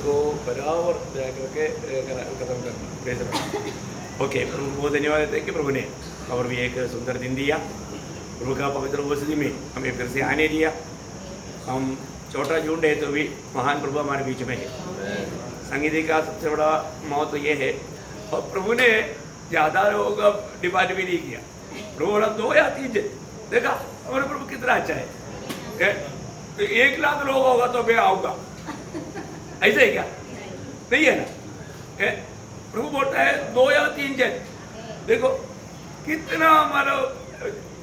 को बराबर करके खत्म करना भेजना। ओके, प्रभु बहुत धन्यवाद देते हैं कि प्रभु ने और भी एक सुंदर दिन दिया। प्रभु का पवित्र उपस्थिति में हमें फिर से आने दिया। हम छोटा झुंड है तो भी महान प्रभु हमारे बीच में है। संगीत का सबसे बड़ा महत्व ये है, और प्रभु ने ज़्यादा लोगों का डिमांड भी नहीं किया। प्रभु बोला 2 या 3 देखा हमारे प्रभु कितना अच्छा है। तो 1 लाख लोग होगा तो मैं आऊँगा, ऐसे है क्या? नहीं है ना? प्रभु बोलता है 2 या 3 जन। देखो कितना हमारा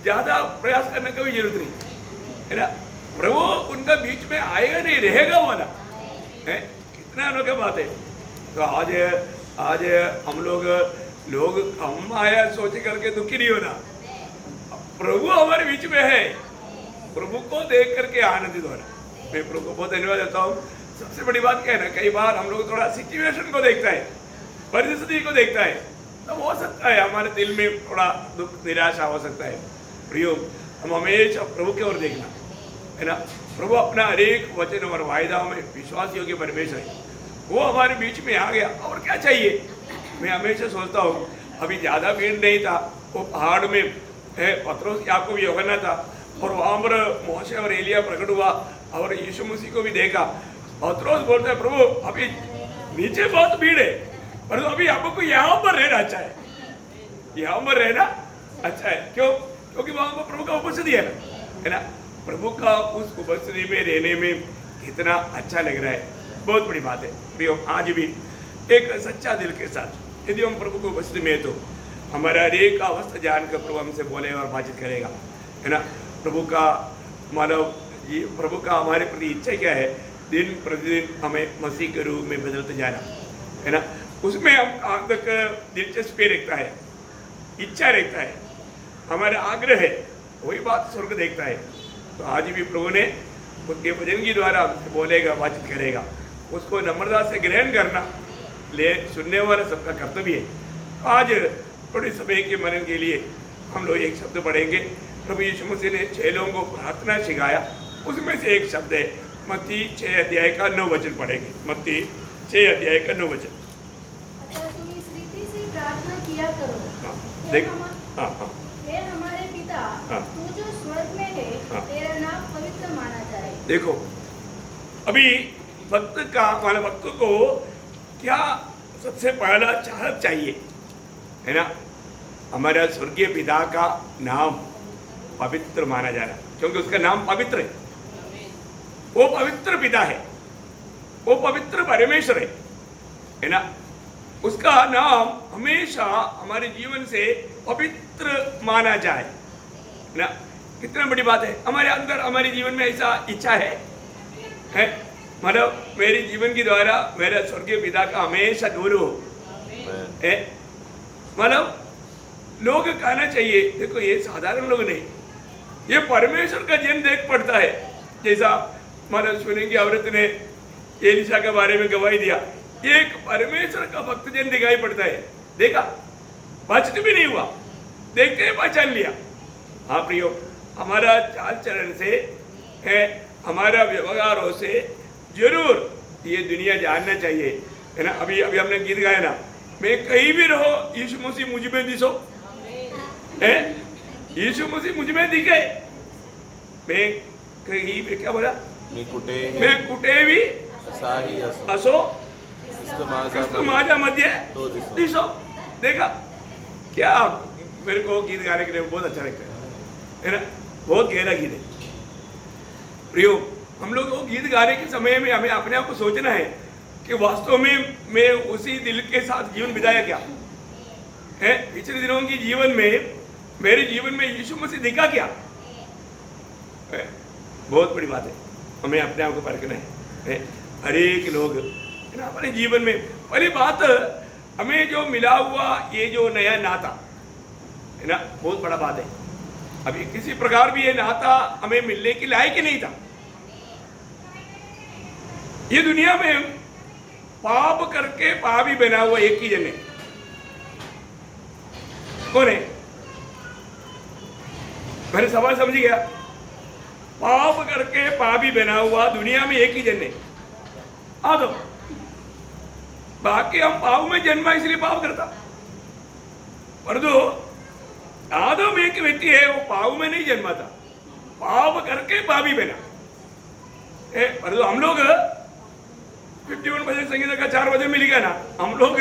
ज़्यादा प्रयास करने की भी जरूरत नहीं है ना। प्रभु उनका बीच में आएगा नहीं, रहेगा वाला है। कितना अनोखी बात है। तो आज हम लोग हम आया सोच करके दुखी नहीं होना। प्रभु हमारे बीच में है, प्रभु को देख करके आनंदित होना। मैं प्रभु को बहुत धन्यवाद देता हूँ। सबसे बड़ी बात क्या है ना, कई बार हम लोग थोड़ा सिचुएशन को देखता है, परिस्थिति को देखता है, तो हो सकता है हमारे दिल में थोड़ा दुख निराशा हो सकता है। प्रियो, हम हमेशा प्रभु की ओर देखना है ना। प्रभु अपना हर एक वचन और वायदा में विश्वास योग्य परमेश्वर है। वो हमारे बीच में आ गया, और क्या चाहिए। मैं हमेशा सोचता हूँ, अभी ज़्यादा भीड़ नहीं था, वो पहाड़ में पत्रोस याकूब यूहन्ना था, और वहाँ पर मोशे और एलिया प्रकट हुआ और यीशु मसीह को भी देखा। पत्रोस बोलता है, प्रभु अभी नीचे बहुत भीड़ है, पर अभी आपको यहाँ पर रहना अच्छा है, यहाँ पर रहना अच्छा है। क्यों? क्योंकि वहाँ पर प्रभु का उपस्थिति है ना। प्रभु का उस उपस्थिति में रहने में कितना अच्छा लग रहा है, बहुत बड़ी बात है। प्रियो, आज भी एक सच्चा दिल के साथ यदि हम प्रभु की उपस्थिति में है तो हमारा हर एक अवस्था जानकर प्रभु हमसे बोलेगा और बातचीत करेगा, है ना। प्रभु का प्रभु का हमारे प्रति इच्छा क्या है? दिन प्रतिदिन हमें मसीह के रूप में बदलते जाना, है ना। उसमें हम कहाँ तक दिलचस्पी रखता है, इच्छा रखता है, हमारा आग्रह है, वही बात स्वर्ग देखता है। तो आज भी प्रभु ने उनके वचन के द्वारा हमसे बोलेगा, बातचीत करेगा। उसको नम्रता से ग्रहण करना सुनने वाला सबका कर्तव्य है। आज थोड़ी समय के मनन के लिए हम लोग एक शब्द पढ़ेंगे। प्रभु यीशु मसीह ने 6 लोगों को प्रार्थना सिखाया, उसमें से एक शब्द है मत्ती 6 अध्याय का 9 वचन पढ़ेंगे। मत्ती 6 अध्याय का 9 वचन। तुम इस रीति से प्रार्थना किया करो। देख, हे हमारे पिता, तू जो स्वर्ग में है, तेरा नाम पवित्र माना जाए। देखो, अभी भक्त को क्या सबसे पहला चाहत चाहिए, है ना। हमारा स्वर्गीय पिता का नाम पवित्र माना जाना, क्योंकि उसका नाम पवित्र है। वो पवित्र पिता है, वो पवित्र परमेश्वर है ना। उसका नाम हमेशा हमारे जीवन से पवित्र माना जाए, है ना। कितना बड़ी बात है। हमारे अंदर हमारे जीवन में ऐसा इच्छा है मतलब मेरे जीवन के द्वारा मेरा स्वर्गीय पिता का हमेशा दूर हो, मतलब लोग कहना चाहिए, देखो ये साधारण लोग नहीं, ये परमेश्वर का जन देख पड़ता है। जैसा मतलब सुनेंगे औरत ने एलिशा के बारे में गवाही दिया, एक परमेश्वर का भक्त जन दिखाई पड़ता है। देखा, बातचीत भी नहीं हुआ, देखते ही पहचान लिया। हाँ प्रियो, हमारा चाल चलन से है, हमारा व्यवहारों से जरूर ये दुनिया जानना चाहिए, है ना। अभी हमने गीत गाया ना, मैं कहीं भी रहो यीशु मसीह मुझ में दिसो, है यीशु मसीह मुझ में दिखे। मैं कहीं पे क्या बोला, मैं कुटे भी असो क्रिस्तु माझा मध्य दिसो। देखा क्या, मेरे को गीत गाने के लिए बहुत अच्छा लगता है ना, बहुत गहरा गीत है। प्रियो, हम लोग वो गीत गाने के समय में हमें अपने आप को सोचना है कि वास्तव में मैं उसी दिल के साथ जीवन बिताया क्या है। पिछले दिनों के जीवन में मेरे जीवन में यीशु मसीह दिखा क्या है? बहुत बड़ी बात है, हमें अपने आप को परखना है। हर एक लोग अपने जीवन में पहली बात, हमें जो मिला हुआ ये जो नया नाता है ना, बहुत बड़ा बात है। अभी किसी प्रकार भी ये नाता हमें मिलने के लायक ही नहीं था। ये दुनिया में पाप करके पापी बना हुआ एक ही जन है, कौन है? मैंने सवाल समझ गया। पाप करके पापी बना हुआ दुनिया में एक ही जन है, आदम। बाकी हम पाप में जन्मा इसलिए पाप करता, परंतु आदम एक व्यक्ति है वो पाप में नहीं जन्मा था, पाप करके पापी बना। परंतु हम लोग 51% संगीत का 4 वजन मिलेगा ना, हम लोग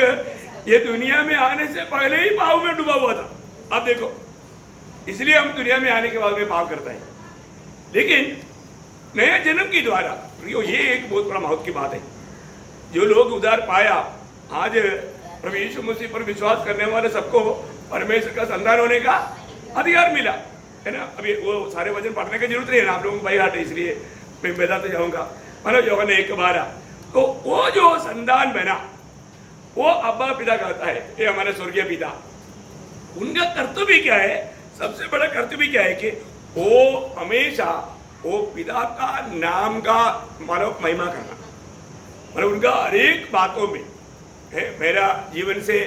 ये दुनिया में आने से पहले ही पाप में डूबा हुआ था। आप देखो, इसलिए हम दुनिया में आने के बाद में पाप करता है। लेकिन नया जन्म के द्वारा ये एक बहुत बड़ा महत्व की बात है। जो लोग उद्धार पाया, आज प्रभु यीशु मसीह पर विश्वास करने वाले सबको परमेश्वर का संतान होने का अधिकार मिला, है ना। अभी वो सारे वचन पढ़ने की जरूरत नहीं है ना, आप लोगों को भाई हाट है, इसलिए मैं बताते जाऊंगा। मतलब यूहन्ना 1:12, तो वो जो संतान बना वो अब्बा पिता कहता है, ये हमारे स्वर्गीय पिता। उनका कर्तव्य क्या है? सबसे बड़ा कर्तव्य क्या है कि वो हमेशा वो पिता का नाम का मानव महिमा करना। मतलब उनका हर एक बातों में है, मेरा जीवन से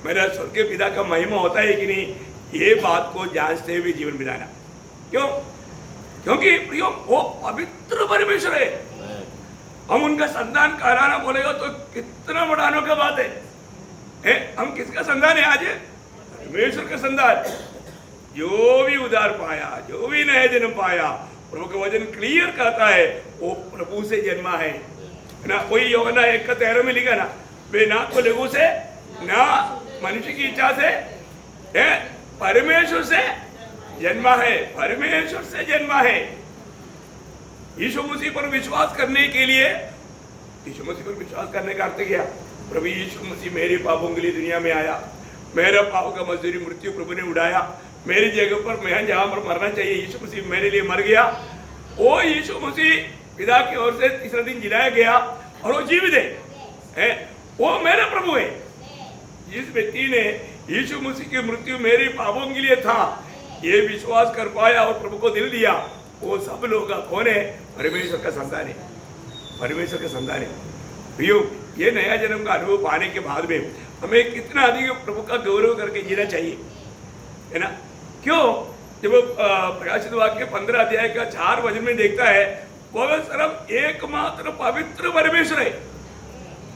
मेरा स्वर्गीय पिता का महिमा होता है कि नहीं, ये बात को जांचते हुए जीवन बिताना। क्यों? क्योंकि प्रियो वो पवित्र परमेश्वर है। हम उनका संतान कहलाना बोलेगा तो कितना बड़ा अनोखा बात है। हम किसका संतान है आज? परमेश्वर का संतान। जो भी उद्धार पाया, जो भी नया जन्म पाया, प्रभु का वचन क्लियर कहता है वो प्रभु से जन्मा है ना। वही यूहन्ना 1:13 में लिखा ना, वे ना तो लघु से ना मनुष्य की इच्छा से, परमेश्वर से जन्मा है, परमेश्वर से जन्मा है। यीशु मसीह पर विश्वास करने के लिए, यीशु मसीह पर विश्वास करने का अर्थ क्या? प्रभु यीशु मसीह मेरे पापों के लिए दुनिया में आया, मेरा पाप का मजदूरी मृत्यु प्रभु ने उड़ाया, मेरी जगह पर मैं जहां पर मरना चाहिए यीशु मसीह मेरे लिए मर गया। वो यीशु मसीह पिता की ओर से तीसरा दिन जिलाया गया और वो जीवित है, वो मेरा प्रभु है। जिस व्यक्ति ने यीशु मसीह की मृत्यु मेरे पापों के लिए था, ये विश्वास कर पाया और प्रभु को दिल दिया, वो सब लोग कौन है? परमेश्वर का संतान है, परमेश्वर का संतान है। प्रियो, ये नया जन्म का अनुभव पाने के बाद में हमें कितना अधिक प्रभु का गौरव करके जीना चाहिए, है ना। क्यों? जब प्रकाशित वाक्य 15 अध्याय का 4 वचन में देखता है, वो सिर्फ एकमात्र पवित्र परमेश्वर है,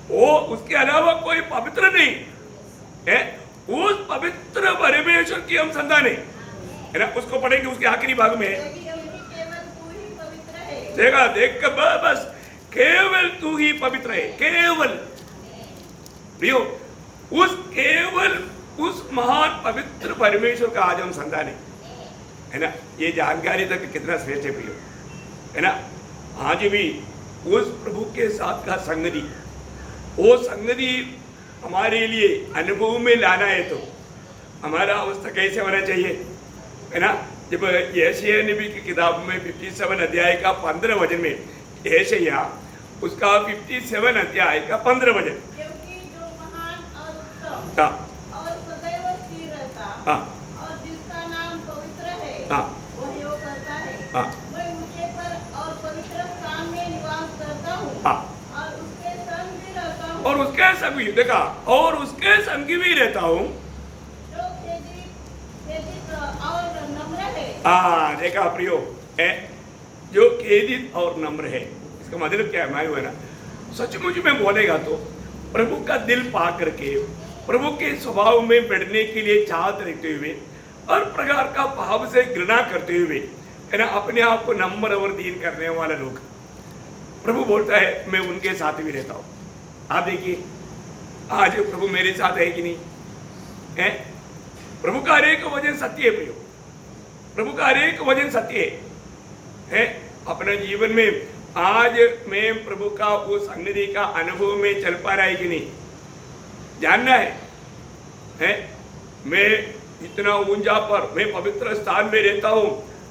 वो उसके अलावा कोई पवित्र नहीं है। उस पवित्र परमेश्वर की हम संतान है ना। उसको पढ़ेंगे उसके आखिरी भाग में, देखा देख कर बस केवल तू ही पवित्र है, केवल। प्रियो, उस केवल उस महान पवित्र परमेश्वर का आज हम संतान है ना। ये जानकारी तक कितना श्रेष्ठ है प्रियो, है ना। आज भी उस प्रभु के साथ का संगति, वो संगति हमारे लिए अनुभव में लाना है तो हमारा अवस्था कैसे होना चाहिए, है ना। जब यशायाह नबी की किताब में 57 अध्याय का 15 वचन में, यशायाह उसका 57 अध्याय का 15 वचन, क्योंकि जो महान और उत्तम हाँ और सदैव स्थिर रहता हाँ और जिसका नाम पवित्र है, हाँ वह यो कहता है, हाँ मैं ऊंचे पर और पवित्र स्थान में निवास करता हूँ हाँ और उसके संग भी रहता हूँ, और उसके संग भी, देखा, और उसके संग भी रहता हूँ, जो खेदित और नम्र है। हाँ देखा प्रियो, जो खेदित और नम्र है, इसका मतलब क्या है? मालूम है ना, सचमुच में बोलेगा तो प्रभु का दिल पा करके प्रभु के स्वभाव में बढ़ने के लिए चाहत रखते हुए हर प्रकार का भाव से घृणा करते हुए, है ना, अपने आप को नम्र और दीन करने वाला लोग, प्रभु बोलता है मैं उनके साथ भी रहता हूँ। आप देखिए आज प्रभु मेरे साथ है कि नहीं है? प्रभु का हर एक वचन सत्य है प्रियो, प्रभु का हर एक वचन सत्य है। अपने जीवन में आज मैं प्रभु का वो संगति का अनुभव में चल पा रहा है कि नहीं, जानना है। मैं इतना ऊंचा पर मैं पवित्र स्थान में रहता हूँ,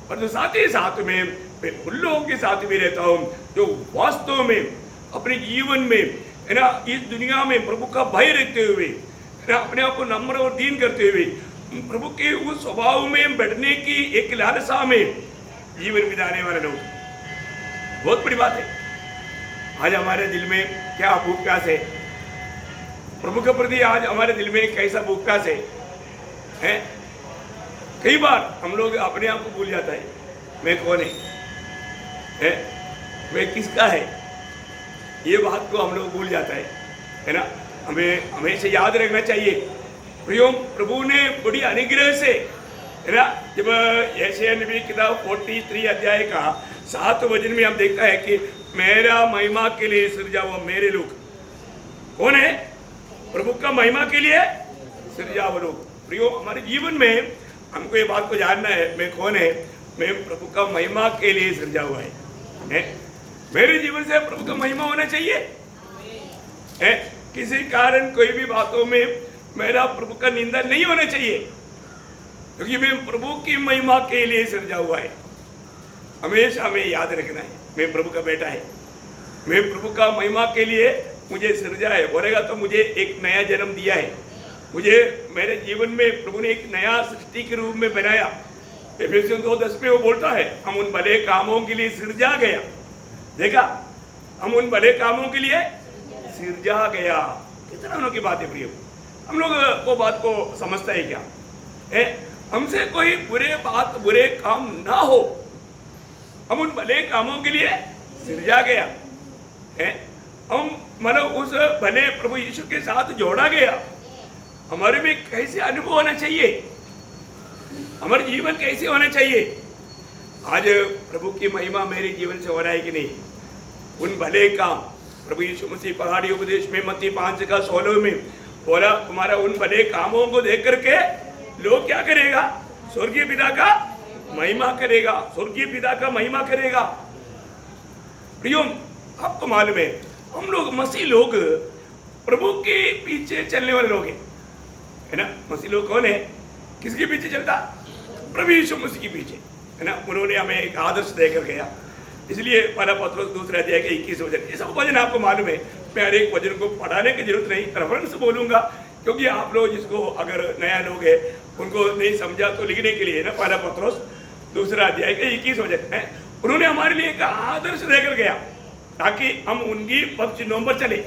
पर साथ ही साथ में मैं उन लोगों के साथ भी रहता हूँ जो वास्तव में अपने जीवन में, है ना, इस दुनिया में प्रभु का भय रखते हुए, है ना, अपने आप को नम्र और दीन करते हुए प्रभु के उस स्वभाव में बढ़ने की एक लालसा में जीवन बिताने वाले लोग, बहुत बड़ी बात है। आज हमारे दिल में क्या भूख प्यास है प्रभु के प्रति? आज हमारे दिल में कैसा भूख प्यास है? कई बार हम लोग अपने आप को भूल जाता है, मैं कौन है, मैं किसका है, ये बात को हम लोग भूल जाता है ना। हमें हमेशा याद रखना चाहिए। प्रियो, प्रभु ने बड़ी अनुग्रह से, है ना, जब यशायाह नबी किताब 43 अध्याय का 7 वचन में हम देखता है कि मेरा महिमा के लिए सृजा हुआ मेरे लोग कौन है? प्रभु का महिमा के लिए सृजा हुआ लोग। प्रियो, हमारे जीवन में हमको ये बात को जानना है, मैं कौन है? मैं प्रभु का महिमा के लिए सृजा हुआ है? मेरे जीवन से प्रभु का महिमा होना चाहिए है? किसी कारण कोई भी बातों में मेरा प्रभु का निंदा नहीं होना चाहिए, क्योंकि मैं प्रभु की महिमा के लिए सृजा हुआ है। हमेशा हमें याद रखना है, मैं प्रभु का बेटा है, मैं प्रभु का महिमा के लिए मुझे सृजा है। बोलेगा तो मुझे एक नया जन्म दिया है, मुझे मेरे जीवन में प्रभु ने एक नया सृष्टि के रूप में बनाया। एफेसियों 2:10 में वो बोलता है, हम उन भले कामों के लिए सृजा गया। देखा, हम उन भले कामों के लिए सृजा गया। कितना उनकी बात है प्रियो, हम लोग वो बात को समझता है क्या है? हमसे कोई बुरे काम ना हो, हम उन भले कामों के लिए सृजा गया है। हम मतलब उस भले प्रभु यीशु के साथ जोड़ा गया। हमारे में कैसे अनुभव होना चाहिए, हमारे जीवन कैसे होना चाहिए? आज प्रभु की महिमा मेरे जीवन से हो रहा है कि नहीं? उन भले काम, प्रभु यीशु मसीह पहाड़ी उपदेश में मत्ती 5:16 में बोला, तुम्हारा उन भले कामों को देख करके लोग क्या करेगा? स्वर्गीय पिता का महिमा करेगा, स्वर्गीय पिता का महिमा करेगा। प्रियो, आपको मालूम है, हम लोग मसीह लोग प्रभु के पीछे चलने वाले लोग हैं, है ना? मसीह लोग कौन है? किसके पीछे चलता? प्रभु यीशु मसीह के पीछे, है ना? उन्होंने हमें एक आदर्श देकर गया। इसलिए पहला पत्रोस 2 अध्याय के 21 वचन, ये सब वचन आपको मालूम है। मैं हर एक वचन को पढ़ाने की जरूरत नहीं, रेफरेंस बोलूंगा, क्योंकि आप लोग जिसको अगर नया लोग है उनको नहीं समझा तो लिखने के लिए ना। पहला पत्रोस 2 अध्याय के 21 वचन है, उन्होंने हमारे लिए एक आदर्श देकर गया ताकि हम उनकी पद चिन्हों पर चले।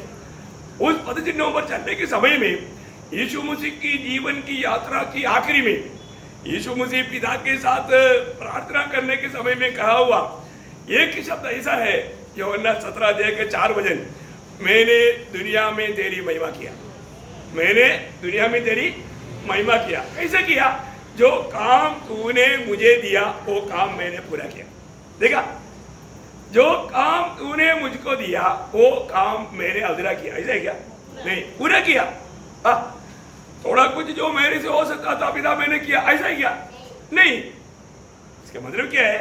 उस पद चिन्हों पर चलने के समय में यीशु मसीह की जीवन की यात्रा की आखिरी में यीशु मसीह पिता के साथ प्रार्थना करने के समय में कहा हुआ एक ही शब्द ऐसा है, यूहन्ना 17 अध्याय के 4 वचन, मैंने दुनिया में तेरी महिमा किया, मैंने दुनिया में तेरी महिमा किया। कैसे किया? जो काम तूने मुझे दिया वो काम मैंने पूरा किया। देखा, जो काम तूने मुझको दिया वो काम मैंने अधूरा किया। ऐसा है क्या? नहीं, पूरा किया। थोड़ा कुछ जो मेरे से हो सकता था पिता मैंने किया, ऐसा ही किया नहीं। इसका मतलब क्या है?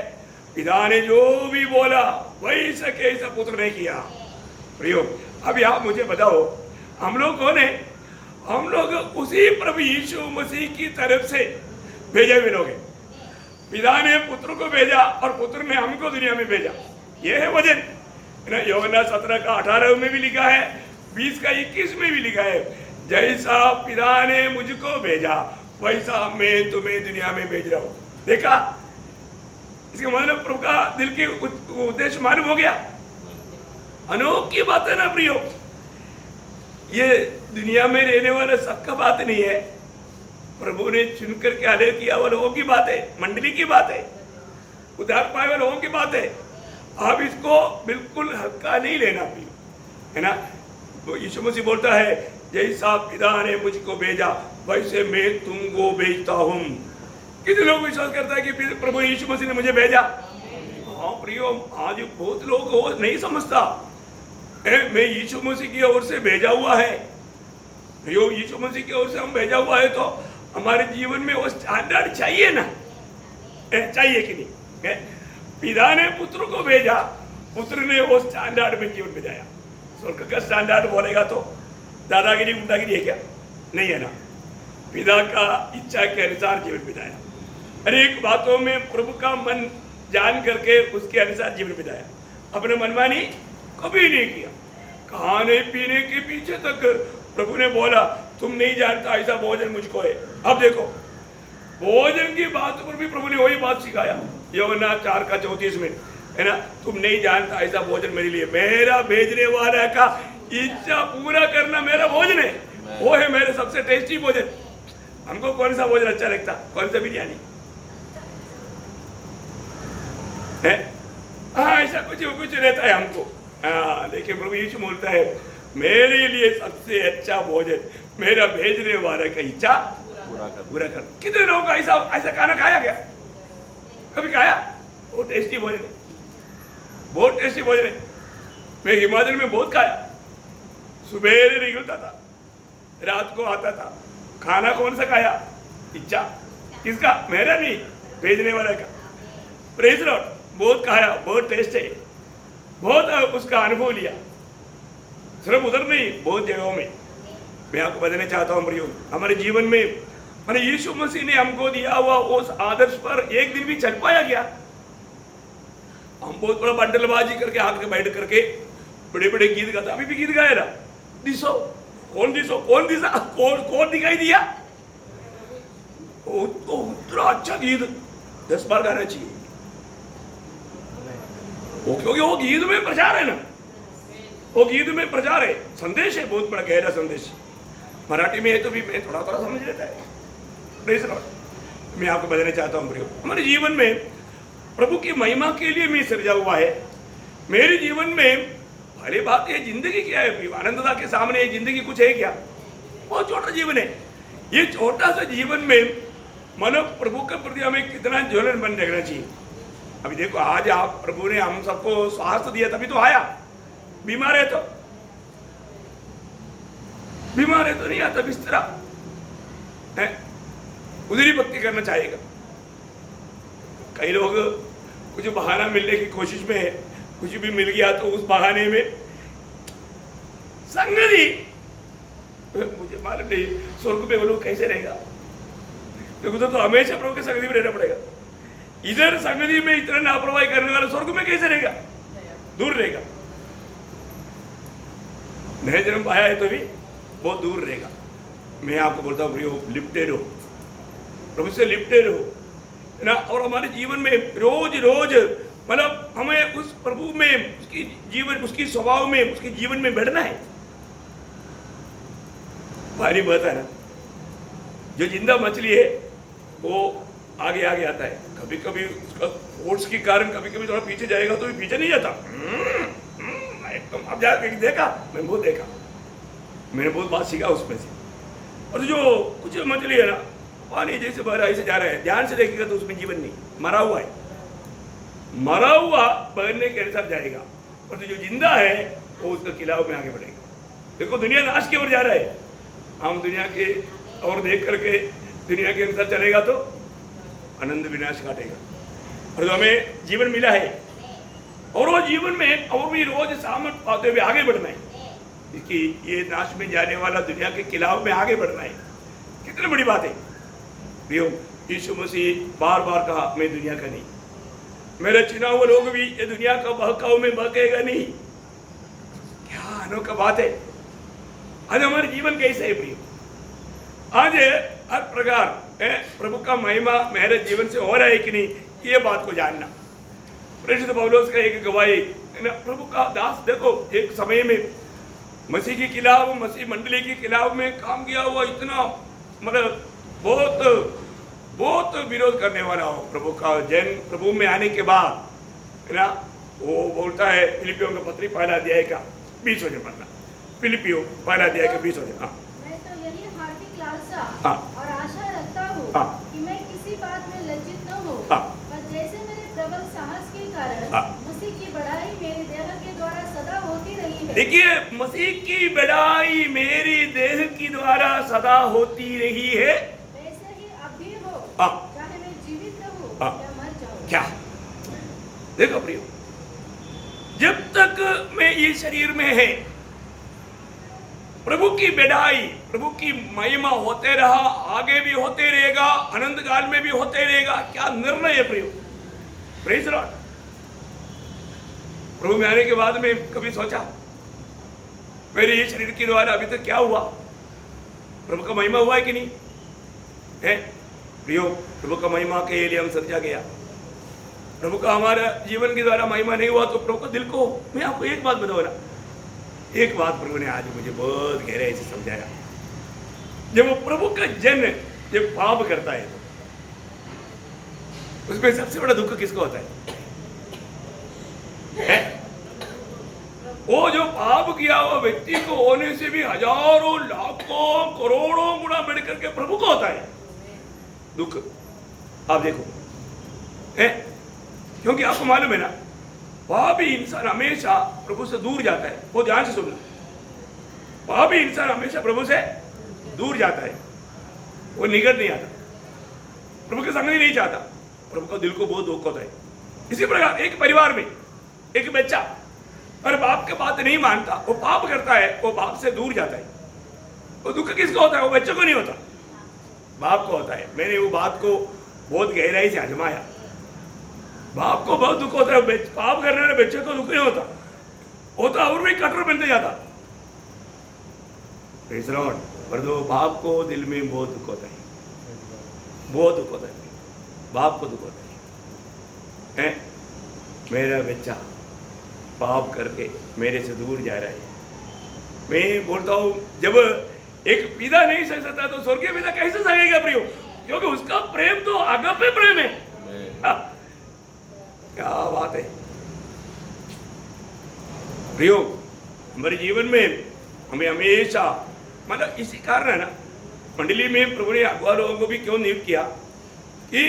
पिता ने जो भी बोला वही सके ऐसा पुत्र ने किया। प्रियो, अभी आप मुझे बताओ, हम लोग कौन है? हम लोग उसी प्रभु यीशु मसीह की तरफ से भेजे हुए लोग हैं। पिता ने पुत्र को भेजा और पुत्र ने हमको दुनिया में भेजा। ये है वचन, है ना? यूहन्ना 17 का 18 में भी लिखा है, 20 का 21 में भी लिखा है, जैसा पिता ने मुझको भेजा वैसा मैं तुम्हें दुनिया में भेज रहा हूँ। देखा, इसका मतलब प्रभु का दिल के उद्देश्य मालूम हो गया। अनोखी बात है ना प्रियो, ये दुनिया में रहने वाला सबका बात नहीं है, प्रभु ने चुनकर के आदेश किया वाले लोगों की बात है, मंडली की बात है, उद्धार पाए वाले लोगों की बात है। आप इसको बिल्कुल हल्का नहीं लेना प्रियो, है ना? तो यीशु मसीह बोलता है, जैसा पिता ने मुझको भेजा वैसे मैं तुमको भेजता हूँ। कितने लोग विश्वास करता है कि प्रभु यीशु मसीह ने मुझे भेजा? हाँ प्रियो, आज बहुत लोग वो नहीं समझता मैं यीशु मसीह की ओर से भेजा हुआ है। प्रियो, यीशु मसीह की ओर से हम भेजा हुआ है तो हमारे जीवन में वो स्टैंडर्ड चाहिए ना, चाहिए कि नहीं? पिता ने पुत्र को भेजा, पुत्र ने वो स्टैंडर्ड में जीवन बिताया। स्वर्ग का स्टैंडर्ड बोलेगा तो दादागिरी गुंडागिरी है क्या? नहीं है ना। पिता का इच्छा के अनुसार जीवन बिताया, हर एक बातों में प्रभु का मन जान करके उसके अनुसार जीवन बिताया, अपने मनमानी कभी नहीं किया। खाने पीने के पीछे तक प्रभु ने बोला, तुम नहीं जानता ऐसा भोजन मुझको है। अब देखो, भोजन की बात पर भी प्रभु ने वही बात सिखाया, यूहन्ना 4 का 34 में, है ना? तुम नहीं जानता ऐसा भोजन मेरे लिए, मेरा भेजने वाला का इच्छा पूरा करना मेरा भोजन है, वो है मेरे सबसे टेस्टी भोजन। हमको कौन सा भोजन अच्छा लगता? कौन सा बिरयानी है? हाँ, ऐसा कुछ रहता है हमको। हाँ, देखिए प्रभु यीशु बोलता है, मेरे लिए सबसे अच्छा भोजन मेरा भेजने वाले का इच्छा पूरा कर। कितने लोगों का ऐसा ऐसा खाना खाया गया? कभी खाया? बहुत टेस्टी भोजन है, बहुत टेस्टी भोजन है। मैं हिमाचल में बहुत खाया। सुबह निकलता था, रात को आता था। खाना कौन सा खाया? इच्छा किसका? मेरा नहीं, भेजने वाले का। Praise Lord. बहुत खाया, बहुत टेस्ट है, बहुत उसका अनुभव लिया। सिर्फ उधर नहीं, बहुत जगहों में। मैं आपको बताना चाहता हूँ प्रियो, हमारे जीवन में मैंने यीशु मसीह ने हमको दिया हुआ उस आदर्श पर एक दिन भी चल पाया क्या? हम बहुत बड़ा बंडलबाजी करके हाथ के बैठ करके बड़े बड़े गीत गाते। अभी भी गीत गाए ना, दिसो कौन दिसो, कौन दिसा, कौन दिखाई दिया? उतना अच्छा गीत 10 बार गाना चाहिए वो, क्योंकि वो गीत में प्रचार है ना, वो गीत में प्रचार है, संदेश है, बहुत बड़ा गहरा संदेश। मराठी में है तो भी मैं थोड़ा थोड़ा समझ लेता है। मैं आपको बताना चाहता हूँ प्रियो, हमारे जीवन में प्रभु की महिमा के लिए मैं सृजा हुआ है। मेरे जीवन में पहली बात ये जिंदगी क्या है प्रियो? आनंददा के सामने ये जिंदगी कुछ है क्या? बहुत छोटा जीवन है। ये छोटा सा जीवन में मानो प्रभु के प्रति हमें कितना ज्वलन बन रखना चाहिए। अभी देखो, आज आप प्रभु ने हम सबको स्वास्थ्य दिया तभी तो आया। बीमार है तो नहीं आता, बिस्तरा है, उधर ही भक्ति करना चाहेगा। कई लोग कुछ बहाना मिलने की कोशिश में है, कुछ भी मिल गया तो उस बहाने में संगति, मुझे मालूम नहीं स्वर्ग पे वो लोग कैसे रहेगा, क्योंकि तो हमेशा प्रभु के संगति में रहना पड़ेगा। इधर संगति में इतना लापरवाही करने वाला स्वर्ग में कैसे रहेगा? दूर रहेगा। नया जन्म पाया है तो भी बहुत दूर रहेगा। मैं आपको बोलता हूँ प्रियो, लिपटे रहो, प्रभु से लिपटे रहो, है ना। और हमारे जीवन में रोज रोज मतलब हमें उस प्रभु में, उसकी जीवन, उसकी स्वभाव में, उसके जीवन में बढ़ना है। भारी बात है ना, जो जिंदा मछली है वो आगे आगे आता है। कभी कभी उसका फोर्स के कारण कभी कभी थोड़ा पीछे जाएगा तो भी पीछे नहीं जाता। एकदम अब जाके देखा, मैं बहुत देखा, मैंने बहुत बात सीखा उसमें से। और जो कुछ मछली है ना, पानी जैसे बह रहा है ऐसे जा रहा है, ध्यान से देखेगा तो उसमें जीवन नहीं, मरा हुआ है। मरा हुआ बहने के अनुसार जाएगा, और जो जिंदा है वो उसका खिलाव में आगे बढ़ेगा। देखो दुनिया नाश की ओर जा रहा है, हम दुनिया के और देख करके दुनिया के अनुसार चलेगा तो आनंद विनाश काटेगा। और जो हमें जीवन मिला है और वो जीवन में और भी रोज सामर्थ पाते हुए आगे बढ़ना है, इसकी ये नाश में जाने वाला दुनिया के खिलाफ में आगे बढ़ना है। कितनी बड़ी बात है प्रियो। यीशु मसीह बार बार कहा, मैं दुनिया का नहीं, मेरे चुना हुए लोग भी ये दुनिया का बहकाव में बहकेगा नहीं। क्या अनोखा बात है। आज हमारे जीवन कैसे है प्रियो? आज हर प्रकार प्रभु का महिमा मेरे जीवन से हो रहा है कि नहीं, ये बात को जानना। प्रेषित पौलुस का एक गवाही, प्रभु का दास देखो, एक समय में मसीह के खिलाफ, मसीह मंडली के खिलाफ में काम किया हुआ, इतना मतलब बहुत विरोध करने वाला हो प्रभु का जन, प्रभु में आने के बाद, है ना, वो बोलता है फिलिपियों का पत्री पहला अध्याय का 20 वचन पढ़ना। फिलिपियों पहला अध्याय का 20 वचन। मैं तो यही हार्दिक लालसा हाँ। और आशा रखता हूँ हाँ। कि मैं किसी बात में लज्जित न हूँ, हाँ। पर जैसे मेरे प्रबल साहस के कारण हाँ। मसीह की बढ़ाई मेरे देह के द्वारा सदा होती रही है। देखिए, मसीह की बढ़ाई मेरी देह की द्वारा सदा होती रही है, वैसे ही अब भी हो, हाँ। चाहे मैं जीवित रहूं हाँ। या मर जाऊं। क्या देखो प्रियो, जब तक मैं ये शरीर में है, प्रभु की बढ़ाई, प्रभु की महिमा होते रहा, आगे भी होते रहेगा, अनंत काल में भी होते रहेगा। क्या निर्णय है प्रियो। Praise Lord. प्रभु में आने के बाद में कभी सोचा मेरे ये शरीर के द्वारा अभी तक क्या हुआ? प्रभु का महिमा हुआ है कि नहीं है प्रियो? प्रभु का महिमा के लिए हम सजा गया। प्रभु का हमारा जीवन के द्वारा महिमा नहीं हुआ तो प्रभु को दिल को, मैं आपको एक बात बताऊं ना, एक बात प्रभु ने आज मुझे बहुत गहराई से समझाया। जब वो प्रभु का जन जब पाप करता है तो उसमें सबसे बड़ा दुख किसको होता है? वो जो पाप किया हुआ व्यक्ति को होने से भी हजारों लाखों करोड़ों गुना बढ़ करके प्रभु को होता है दुख। आप देखो है, क्योंकि आपको मालूम है ना, पापी इंसान हमेशा प्रभु से दूर जाता है। वो ध्यान से सुनना, पापी इंसान हमेशा प्रभु से दूर जाता है, वो निकट नहीं आता, प्रभु के संग नहीं चाहता, प्रभु का दिल को बहुत दुख होता है। इसी प्रकार एक परिवार में एक बच्चा और बाप के बात नहीं मानता, वो पाप करता है, वो बाप से दूर जाता है। वो दुख किसको होता है? वो बच्चे को नहीं होता, बाप को होता है। मैंने वो बात को बहुत गहराई से आजमाया। बाप को बहुत दुख होता है, पाप करने वाले बच्चे को दुख नहीं होता, वो तो और भी कठोर बनते जाता। पर दो बाप को दिल में बहुत दुख होता है, बहुत दुख होता है, बाप को दुख होता है। मेरा बच्चा पाप करके मेरे से दूर जा रहा है। मैं बोलता हूँ, जब एक पिता नहीं सह सकता तो स्वर्गीय पिता कैसे सहेगा प्रियो? क्योंकि उसका प्रेम तो अगापे प्रेम है। क्या बात है प्रियो, हमारे जीवन में हमें हमेशा, मतलब इसी कारण है ना मंडली में प्रभु ने अगुआ लोगों को भी क्यों नियुक्त किया कि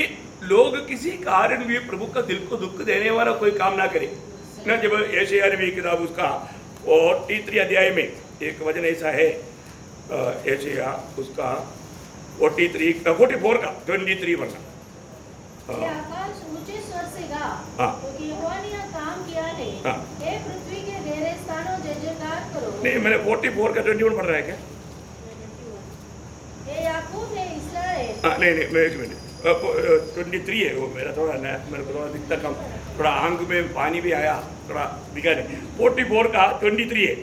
लोग किसी कारण भी प्रभु का दिल को दुख देने वाला कोई काम ना करे ना। जब यशायाह नबी की किताब उसका 43 अध्याय में एक वचन ऐसा है, यशायाह उसका 44 का 23 वरना आकाश ऊंचे स्वर से गा, क्योंकि यहोवा ने यह काम किया है। हे पृथ्वी के गहरे स्थानों जय जयकार करो। नहीं, मैंने 44 का 21 पढ़ रहा है क्या? हे याकूब ने इस्राएल। नहीं, मैं एक मिनट, 23 है वो मेरा, थोड़ा मेरे को थोड़ा दिखता कम, थोड़ा आंख में पानी भी आया, थोड़ा दिखा नहीं। 44 का 23 है।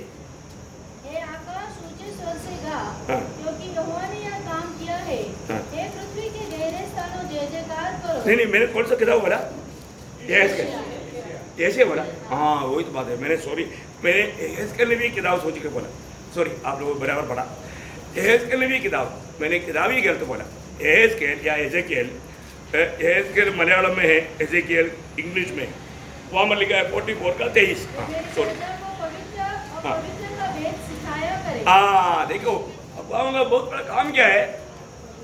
हे आकाश ऊंचे स्वर से गा, क्योंकि यहोवा ने यह काम किया है। हे पृथ्वी के गहरे स्थानों जय जयकार करो। नहीं, मैंने कौन सा किताब बोला? कैसे बोला? हाँ, वही तो बात है। मैंने सॉरी, मैंने एहजकेल ने भी किताब सोच के बोला, सॉरी, आप लोगों बराबर पढ़ा। एहजकेल ने भी किताब, मैंने किताब ही गलत बोला। एहजकेल या एजेकिएल, एहजकेल मलयालम में है, एजेकिएल इंग्लिश में, वहाँ में लिखा है 44 का 23। हाँ, देखो अफवाहों का बहुत बड़ा काम क्या है?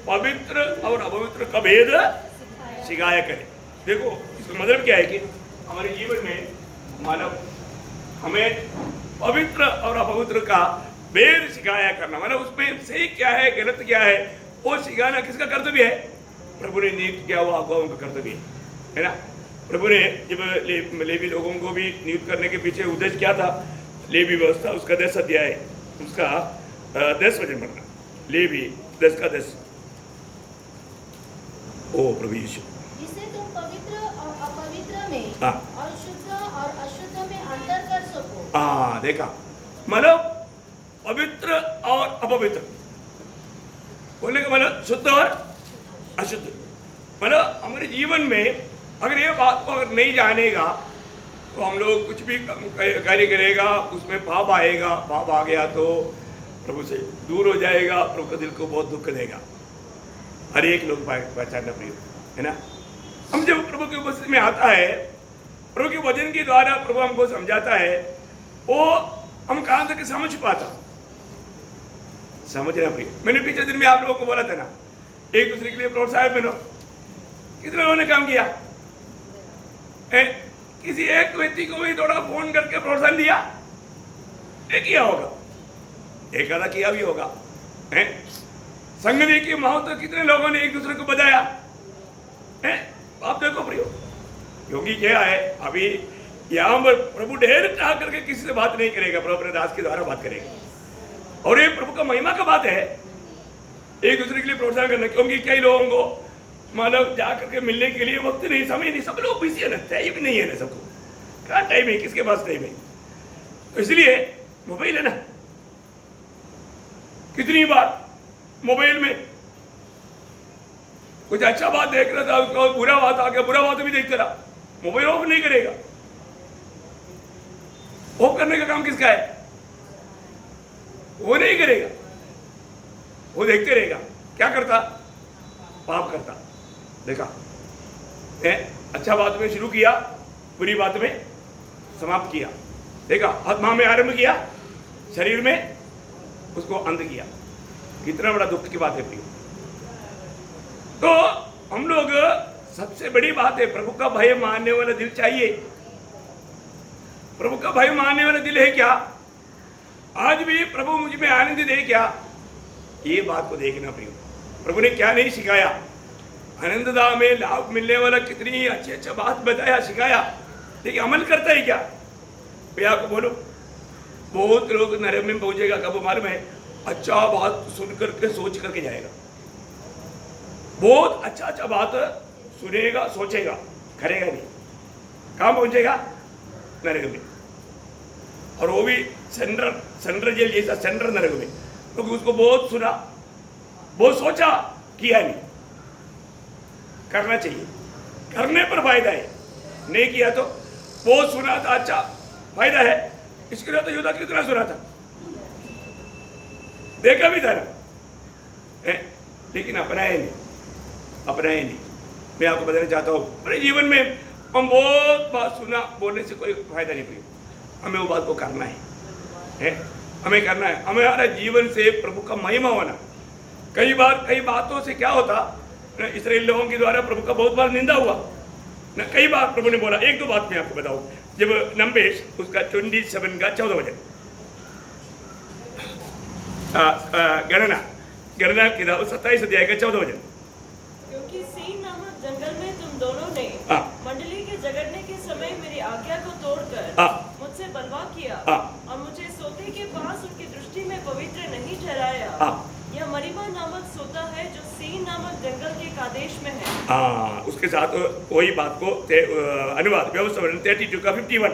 पवित्र और अपवित्र का भेद सिखाया करे। देखो इसका मतलब क्या है कि हमारे जीवन में मानव हमें पवित्र और अपवित्र का भेद सिखाया करना, मतलब उसमें सही क्या है गलत क्या है वो सिखाना किसका कर्तव्य है? प्रभु ने नियुक्त किया हुआ अगुवाओं का कर्तव्य है ना। प्रभु ने जब लेवी लोगों को भी नियुक्त करने के पीछे उद्देश्य क्या था? लेवी व्यवस्था उसका 10 अध्याय, उसका 10 वचन पढ़ना, लेवी 10 का 10। ओ प्रभु यीशु, जिससे तुम पवित्र और अपवित्र में और शुद्ध और अशुद्ध में अंतर कर सको। हाँ, देखा, मतलब पवित्र और अपवित्र बोलने का मतलब शुद्ध और अशुद्ध। मतलब हमारे जीवन में अगर ये बात को अगर नहीं जानेगा तो हम लोग कुछ भी कार्य करेगा, उसमें पाप आएगा, पाप आ गया तो प्रभु से दूर हो जाएगा, प्रभु के दिल को बहुत दुख देगा। हर एक लोग पहचानना प्रिय है ना। हम जब प्रभु की उपस्थिति में आता है, प्रभु के वचन के द्वारा प्रभु हमको समझाता है, वो हम कहाँ तक समझ पाता, समझना प्रिय। मैंने पिछले दिन में आप लोगों को बोला था ना, एक दूसरे के लिए प्रोत्साहन बनो। कितने लोगों ने काम किया? किसी एक व्यक्ति को भी थोड़ा फोन करके प्रोत्साहन दिया? एक किया होगा, एक आधा किया भी होगा। संगति के महत्व कितने लोगों ने एक दूसरे को बताया? आप देखो प्रियो, क्योंकि क्या है, अभी यहाँ पर प्रभु ढेर चाह करके किसी से बात नहीं करेगा, प्रभु अपने दास के द्वारा बात करेगा। और ये प्रभु का महिमा का बात है, एक दूसरे के लिए प्रोत्साहन करना। क्योंकि कई लोगों को मानव जा करके मिलने के लिए वक्त नहीं, समय नहीं, सब लोग बिजी है ना, टाइम नहीं है ना सबको। क्या टाइम है, किसके पास टाइम है? तो इसलिए मोबाइल है ना, कितनी बार मोबाइल में कुछ अच्छा बात देख रहा था, उसका बुरा बात आ गया, बुरा बात भी देखते रहा, मोबाइल ऑफ नहीं करेगा। ऑफ करने का काम किसका है? वो नहीं करेगा, वो देखते रहेगा। क्या करता? पाप करता। देखा, अच्छा बात में शुरू किया, बुरी बात में समाप्त किया। देखा, आत्मा में आरंभ किया, शरीर में उसको अंत किया। कितना बड़ा दुख की बात है प्रियो। तो हम लोग सबसे बड़ी बात है, प्रभु का भय मानने वाला दिल चाहिए। प्रभु का भय मानने वाला दिल है क्या? आज भी प्रभु मुझ में आनंद दे क्या? ये बात को देखना प्रियो। प्रभु ने क्या नहीं सिखाया, आनंददा में लाभ मिलने वाला कितनी अच्छी अच्छा बात बताया, सिखाया, लेकिन अमल करता है क्या? भैया को बोलो, बहुत लोग नरक में पहुंचेगा कब मालूम है? अच्छा बात सुन करके सोच करके जाएगा। बहुत अच्छा अच्छा बात सुनेगा, सोचेगा, करेगा नहीं, कहाँ पहुंचेगा? नरक में। और वो भी सेंट्रल जेल जैसा सेंट्रल नरक में, क्योंकि उसको बहुत सुना, बहुत सोचा, किया नहीं। करना चाहिए, करने पर फायदा है, नहीं किया तो बहुत सुना था, अच्छा फायदा है, इसके लिए तो युद्ध कितना सुना था, देखा भी था ना, लेकिन अपनाया नहीं, अपनाया नहीं। मैं आपको बताना चाहता हूँ, अपने जीवन में हम बहुत बात सुना, बोलने से कोई फायदा नहीं हुई। हमें वो बात को करना है, हमें करना है। हमारा जीवन से प्रभु का महिमा होना। कई बार कई बातों से क्या होता, इस्राएल लोगों के द्वारा प्रभु का बहुत बार निंदा हुआ ना। कई बार प्रभु ने बोला, एक दो बात मैं आपको बताऊं। जब नंबर्स उसका 27 का 14 वचन, गणना किताब 27 अध्याय का 14 वचन, क्योंकि सीन नामक जंगल में तुम दोनों ने मंडली के झगड़ने के समय मेरी आज्ञा को तोड़कर मुझसे बलवा किया और मुझे सोते के पास उनकी दृष्टि में पवित्र नहीं ठहराया। यह मरीबा नामक सोता है जो सीन नामक जंगल के कादेश में है। उसके साथ वही बात को अनुवाद व्यवस्था 32 का 51।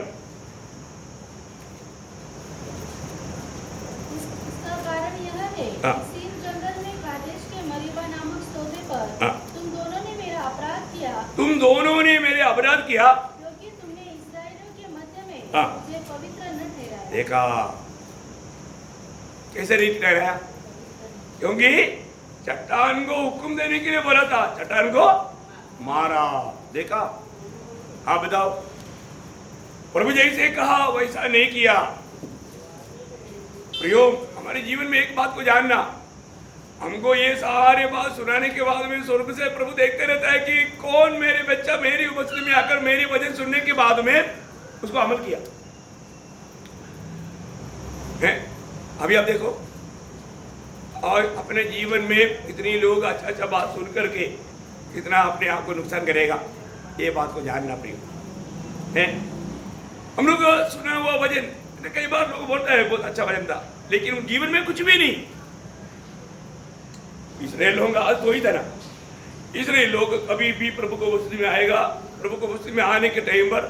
इसका कारण यह है कि सीन जंगल में कादेश के मरीबा नामक सोते पर तुम दोनों ने मेरा अपराध किया। तुम दोनों ने मेरे अपराध किया, क्योंकि तुमने इस्राएलियों के मध्य में मुझे पवित्र न ठहराया। देखा कैसे नहीं ठहराया? क्योंकि चट्टान को हुक्म देने के लिए बोला था, चट्टान को मारा। देखा? हाँ बताओ, प्रभु जैसे कहा वैसा नहीं किया। प्रियो, हमारे जीवन में एक बात को जानना, हमको ये सारे बात सुनाने के बाद में स्वर्ग से प्रभु देखते रहता है कि कौन मेरे बच्चा मेरी उपस्थिति में आकर मेरी वचन सुनने के बाद में उसको अमल किया है। अभी आप देखो, और अपने जीवन में कितनी लोग अच्छा अच्छा बात सुन करके कितना अपने आप को नुकसान करेगा, ये बात को जानना प्रिय है। हम लोग सुना हुआ वचन, कई बार लोग बोलता है बहुत अच्छा वचन था, लेकिन जीवन में कुछ भी नहीं। इसराइल लोगों का आज तो ही था ना, इसराइल लोग कभी भी प्रभु को वस्तु में आएगा, प्रभु को वस्तु में आने के टाइम पर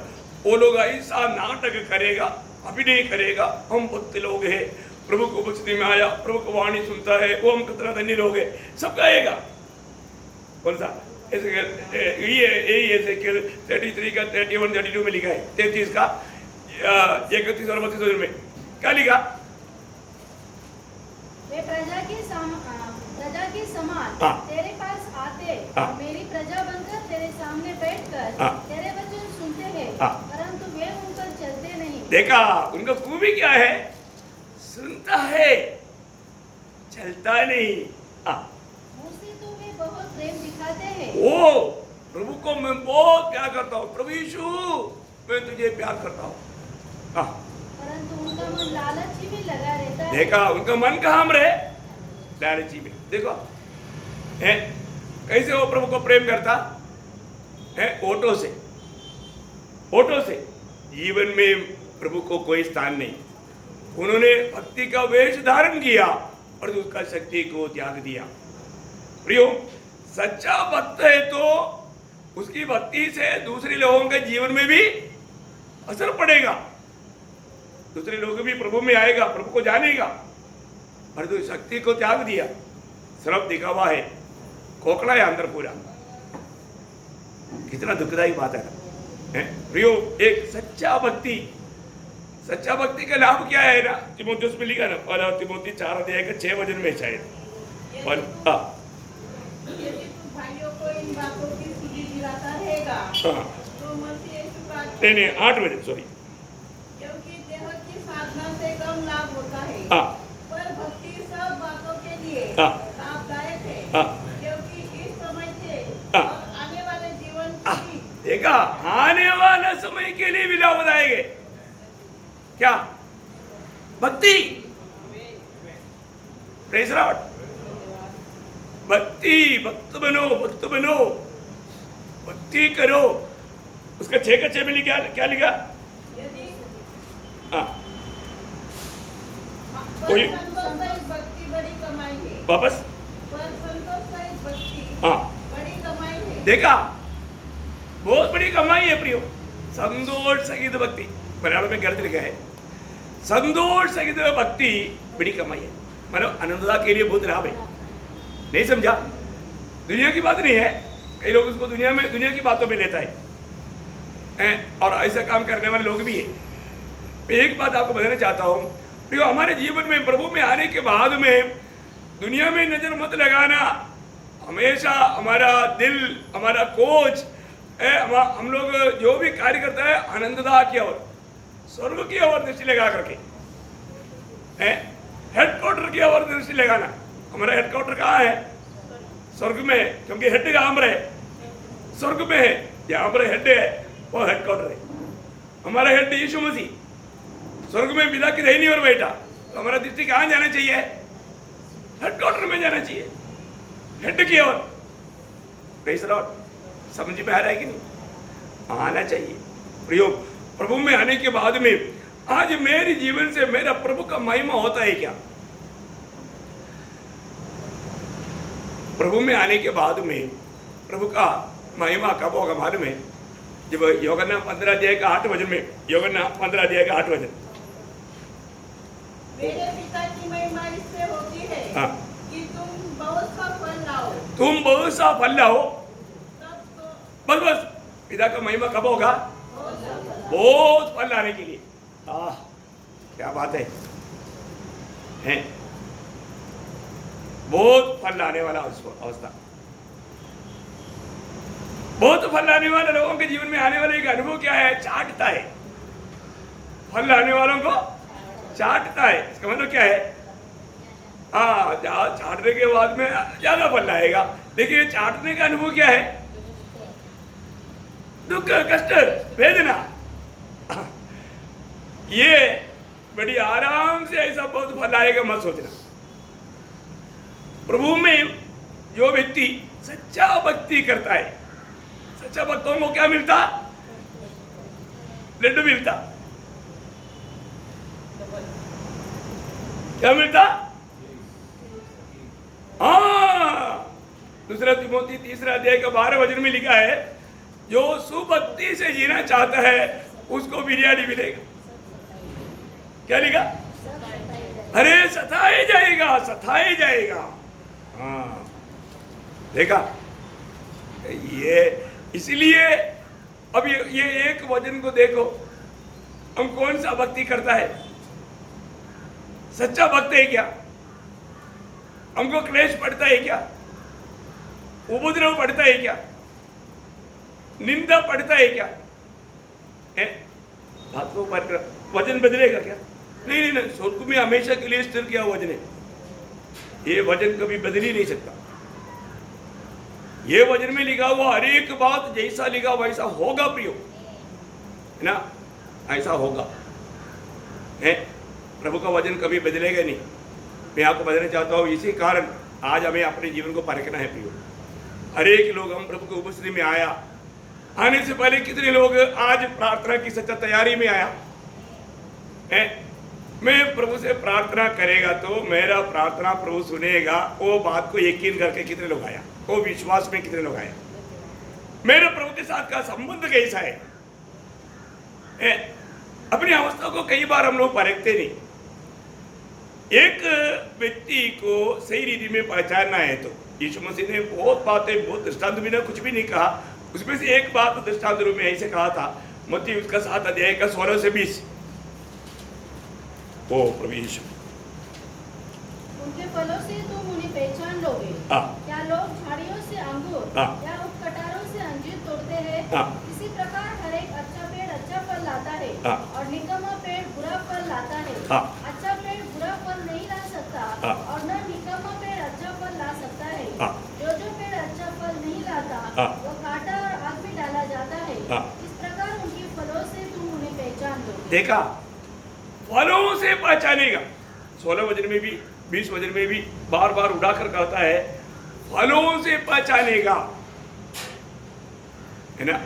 वो लोग ऐसा नाटक करेगा, अभिनय करेगा, हम भक्त लोग हैं, प्रभु को उपस्थिति में आया, प्रभु को वाणी सुनता है, वो हम कितना धन्य लोग हैं, सब गाएगा। कौन सा? ये 33 का 31 32 में लिखा है, 33 का 31 और 32 में क्या लिखा? वे प्रजा के समान तेरे पास आते और मेरी प्रजा बनकर तेरे सामने बैठकर तेरे वचन सुनते हैं, परंतु वे उन पर चलते नहीं। देखा, उनका खूबी क्या है? सुनता है, चलता नहीं। मुझसे तो वे बहुत प्रेम दिखाते हैं। ओ प्रभु को मैं बहुत प्यार करता हूँ, प्रभु यीशु मैं तुझे प्यार करता हूँ, परंतु उनका मन लालची में लगा रहता है। देखा, उनका मन कहाँ रहे? लालची में। देखो है कैसे वो प्रभु को प्रेम करता है? ओटो से, ओटो से। जीवन में प्रभु को कोई स्थान नहीं। उन्होंने भक्ति का वेश धारण किया और उसका शक्ति को त्याग दिया। प्रियो, सच्चा भक्त है तो उसकी भक्ति से दूसरे लोगों के जीवन में भी असर पड़ेगा, दूसरे लोग भी प्रभु में आएगा, प्रभु को जानेगा। और तो शक्ति को त्याग दिया, सिर्फ दिखावा है, खोखला है अंदर पूरा। कितना दुखदायी बात है ना प्रियो। एक सच्चा भक्ति, सच्चा भक्ति का लाभ क्या है ना? तिमोथियुस में लिखा ना, और तिमोथी 4 अध्याय के 6 वचन में शायद। और भाइयों को इन बातों की सुधि दिलाता रहेगा तो मसीह यीशु का नहीं 8 वचन, सॉरी। क्योंकि देह हाँ पर भक्ति सब बातों के लिए हाँ लाभदायक है, हाँ क्योंकि इस समय से हाँ। और आने वाले जीवन की देखा, आने वाला समय के लिए भी लाभदायक है। क्या? भक्ति। Praise Lord. भक्ति, भक्त बनो, भक्त बनो, भक्ति करो। उसका 6 का 6 में लिखा, क्या लिखा? यदि हाँ पर कोई- संतोष सहित भक्ति बड़ी कमाई है, वापस। पर संतोष सहित भक्ति हाँ बड़ी कमाई है। देखा, बहुत बड़ी कमाई है प्रियो। संतोष सहित भक्ति, मलयालम में गलत लिखा है, संतोष सहित भक्ति बड़ी कमाई है। मतलब आनंदता के लिए बहुत लाभ है। नहीं समझा? दुनिया की बात नहीं है, कई लोग उसको दुनिया की बातों में लेता है और ऐसा काम करने वाले लोग भी है। मैं एक बात आपको बताना चाहता हूँ, प्रियो, हमारे जीवन में प्रभु में आने के बाद में दुनिया में नजर मत लगाना। हमेशा हमारा दिल, हमारा कोच, हम लोग जो भी कार्य करता है आनंददा की ओर, स्वर्ग की ओर दृष्टि लगा करके, हेडक्वार्टर की ओर दृष्टि लगाना। हमारा हेडक्वार्टर कहाँ है? स्वर्ग में है, क्योंकि हेड कहाँ पर है? स्वर्ग में है। जहाँ पर हेड है वो हेडक्वार्टर है। हमारा हेड यीशु मसीह स्वर्ग में पिता की दाहिनी ओर बैठा, तो हमारा दृष्टि कहाँ जाना चाहिए? हेडक्वार्टर में जाना चाहिए, हेड की ओर। Praise Lord. समझ में आ रहा है कि नहीं? आना चाहिए प्रियो। प्रभु में आने के बाद में आज मेरे जीवन से मेरा प्रभु का महिमा होता है क्या? प्रभु में आने के बाद में प्रभु का महिमा कब होगा मालूम है? जब यूहन्ना 15 अध्याय का 8 वचन में, यूहन्ना 15 अध्याय का 8 वचन, मेरे पिता की महिमा इससे होती है हाँ। कि तुम बहुत सा फल लाओ, तुम बहुत सा फल लाओ। तब तो बस बस, पिता का महिमा कब होगा? बहुत सा फल। बहुत फल लाने के लिए। क्या बात है, हैं? बहुत फल लाने वाला अवस्था। बहुत फल लाने वाले लोगों के जीवन में आने वाले एक अनुभव क्या है? चाटता है। फल लाने वालों को चाटता है। इसका मतलब क्या है? चाटने के बाद में ज्यादा फल लाएगा। देखिए, चाटने का अनुभव क्या है? दुख, कष्ट, वेदना। ये बड़ी आराम से ऐसा बहुत फल आएगा मत सोचना। प्रभु में जो व्यक्ति सच्चा भक्ति करता है, सच्चा भक्तों को क्या मिलता? लड्डू मिलता। क्या मिलता? दूसरा तिमोथी 3 अध्याय का 12 वचन में लिखा है, जो सुभक्ति से जीना चाहता है उसको बिरयानी मिलेगा। क्या लिखा? अरे सताए जाएगा, सताए जाएगा। हाँ, देखा? ये इसलिए अब ये एक वचन को देखो, हम कौन सा भक्ति करता है? सच्चा भक्त है क्या? हमको क्लेश पड़ता है क्या? उपद्रव पड़ता है क्या? निंदा पड़ता है क्या? बात को वचन बदलेगा क्या? नहीं, स्वर्ग में हमेशा के लिए स्थिर किया वचन है। ये वचन कभी बदल ही नहीं सकता। ये वचन में लिखा हुआ हर एक बात जैसा लिखा वैसा होगा प्रियो, है ना? ऐसा होगा, है? प्रभु का वचन कभी बदलेगा नहीं। मैं आपको बताना चाहता हूँ, इसी कारण आज हमें अपने जीवन को परखना है प्रियो। हर एक लोग हम प्रभु की उपस्थिति में आया, आने से पहले कितने लोग आज प्रार्थना की सच्चा तैयारी में आया है? मैं प्रभु से प्रार्थना करेगा तो मेरा प्रार्थना प्रभु सुनेगा, वो बात को यकीन करके कितने लोग आया? वो विश्वास में कितने लोग आया? मेरे प्रभु के साथ का संबंध कैसा है? अपनी अवस्था को कई बार हम लोग परखते नहीं। एक व्यक्ति को सही रीति में पहचानना है तो यीशु मसीह ने बहुत बातें, बहुत दृष्टांत बिना कुछ भी नहीं कहा। उसमें से एक बात दृष्टांत रूप में ऐसे कहा था, मत्ती उसका 7 अध्याय का 16 से 20। ओ प्रभु यीशु, उनके फलों से तुम उन्हें पहचान लोगे। क्या लोग झाड़ियों से अंगूर या उपकटारों से अंजीर तोड़ते हैं? इसी प्रकार हर एक अच्छा पेड़ अच्छा फल लाता है और निकम्मा पेड़ बुरा फल लाता है। अच्छा पेड़ बुरा फल हाँ। वो काटा और आग में डाला जाता है। हाँ। इस प्रकार उनके फलों से तुम उन्हें पहचान लोगे। देखा, फलों से पहचानेगा। 16 वचन में भी 20 वचन में भी बार बार उड़ाकर कहता है फलों से पहचानेगा, है ना।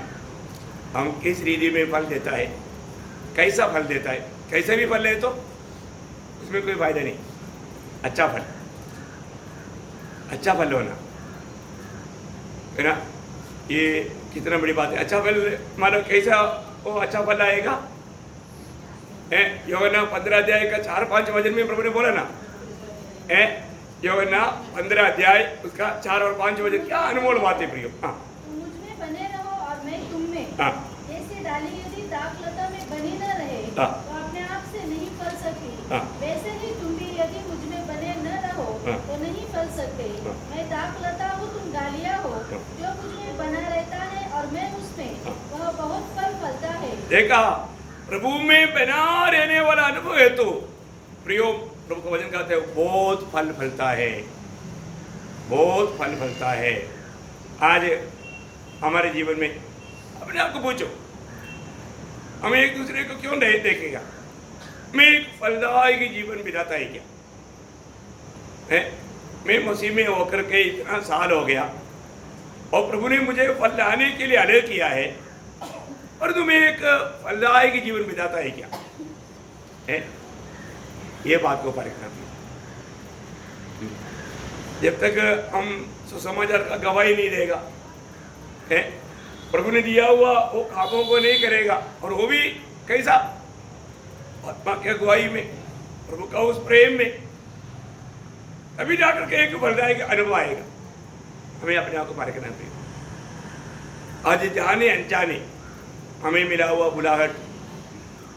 हम किस रीति में फल देता है, कैसा फल देता है, कैसे भी फल ले तो उसमें कोई फायदा नहीं। अच्छा फल, अच्छा फल होना, है ना, ये कितना बड़ी बात है। अच्छा फल मानो कैसा वो अच्छा फल आएगा। यूहन्ना 15 अध्याय का 4-5 वचन में प्रभु ने बोला ना, यूहन्ना 15 अध्याय उसका 4 और 5 वचन, क्या अनमोल बात है प्रियो। हाँ, तुम मुझ में बने रहो और मैं तुम में। हाँ। जैसे डाली यदि दाखलता में बनी न रहे हाँ। तो अपने आप से नहीं फल सकती, हाँ। वैसे ही तुम भी यदि मुझ में बने न रहो हाँ। तो नहीं फल सकते। हाँ। मैं दाखलता हूँ, तुम डालियाँ हो। हाँ। जो मुझ में बना रहता है और मैं उसमें, हाँ। वह बहुत फल फलता है। देखा, प्रभु में बना रहने वाला अनुभव है तो प्रियो, प्रभु का वचन कहते हैं बहुत फल फलता है, बहुत फल फलता है। आज हमारे जीवन में अपने आप को पूछो, हमें एक दूसरे को क्यों नहीं देखेगा। मैं एक फलदायक जीवन बिताता है क्या है। मैं मसीह में होकर के इतना साल हो गया और प्रभु ने मुझे फल लाने के लिए अलग किया है, और तुम्हें एक फलदायक जीवन बिताता है क्या है। ये बात को परखना चाहिए। जब तक हम सुसमाचार का गवाही नहीं देगा, है प्रभु ने दिया हुआ वो कामों को नहीं करेगा, और वो भी कैसा, आत्मा की अगुवाई में, प्रभु का उस प्रेम में, तभी जाकर के एक फलदायक अनुभव आएगा। हमें अपने आप को परखना चाहिए। आज जाने अनजाने हमें मिला हुआ बुलाहट,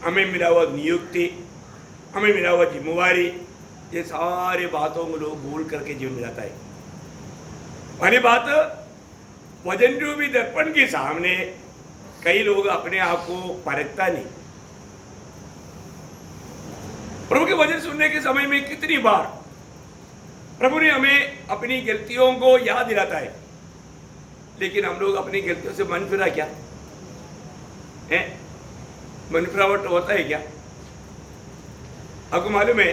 हमें मिला हुआ नियुक्ति, हमें मिला हुआ जिम्मेवारी, ये सारे बातों को लोग भूल करके जीवन में जाता है। पहली बात, वजन रूपी दर्पण के सामने कई लोग अपने आप को परखता नहीं। प्रभु के वचन सुनने के समय में कितनी बार प्रभु ने हमें अपनी गलतियों को याद दिलाता है, लेकिन हम लोग अपनी गलतियों से मन फिरा क्या है। मन फिरावट होता है क्या। आपको मालूम है,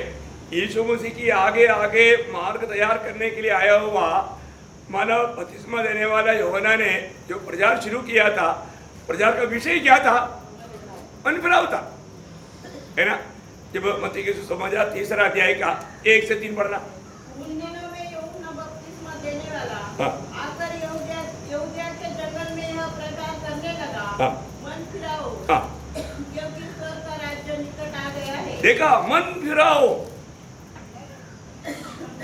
यीशु मसीह की आगे आगे मार्ग तैयार करने के लिए आया हुआ मानव बपतिस्मा देने वाला यूहन्ना ने जो प्रचार शुरू किया था, प्रचार का विषय क्या था, मन फिराव था, है ना। जब मत्ती के सुसमाचार 3 अध्याय का 1 से 3 पढ़ना। उन दिनों में यूहन्ना बपतिस्मा देने वाला हाँ। आकर यहूदिया के जंगल में यह प्रचार करने लगा, हाँ। मन फिराओ, हाँ, क्योंकि स्वर्ग का राज्य निकट आ गया है। देखा, मन फिराओ।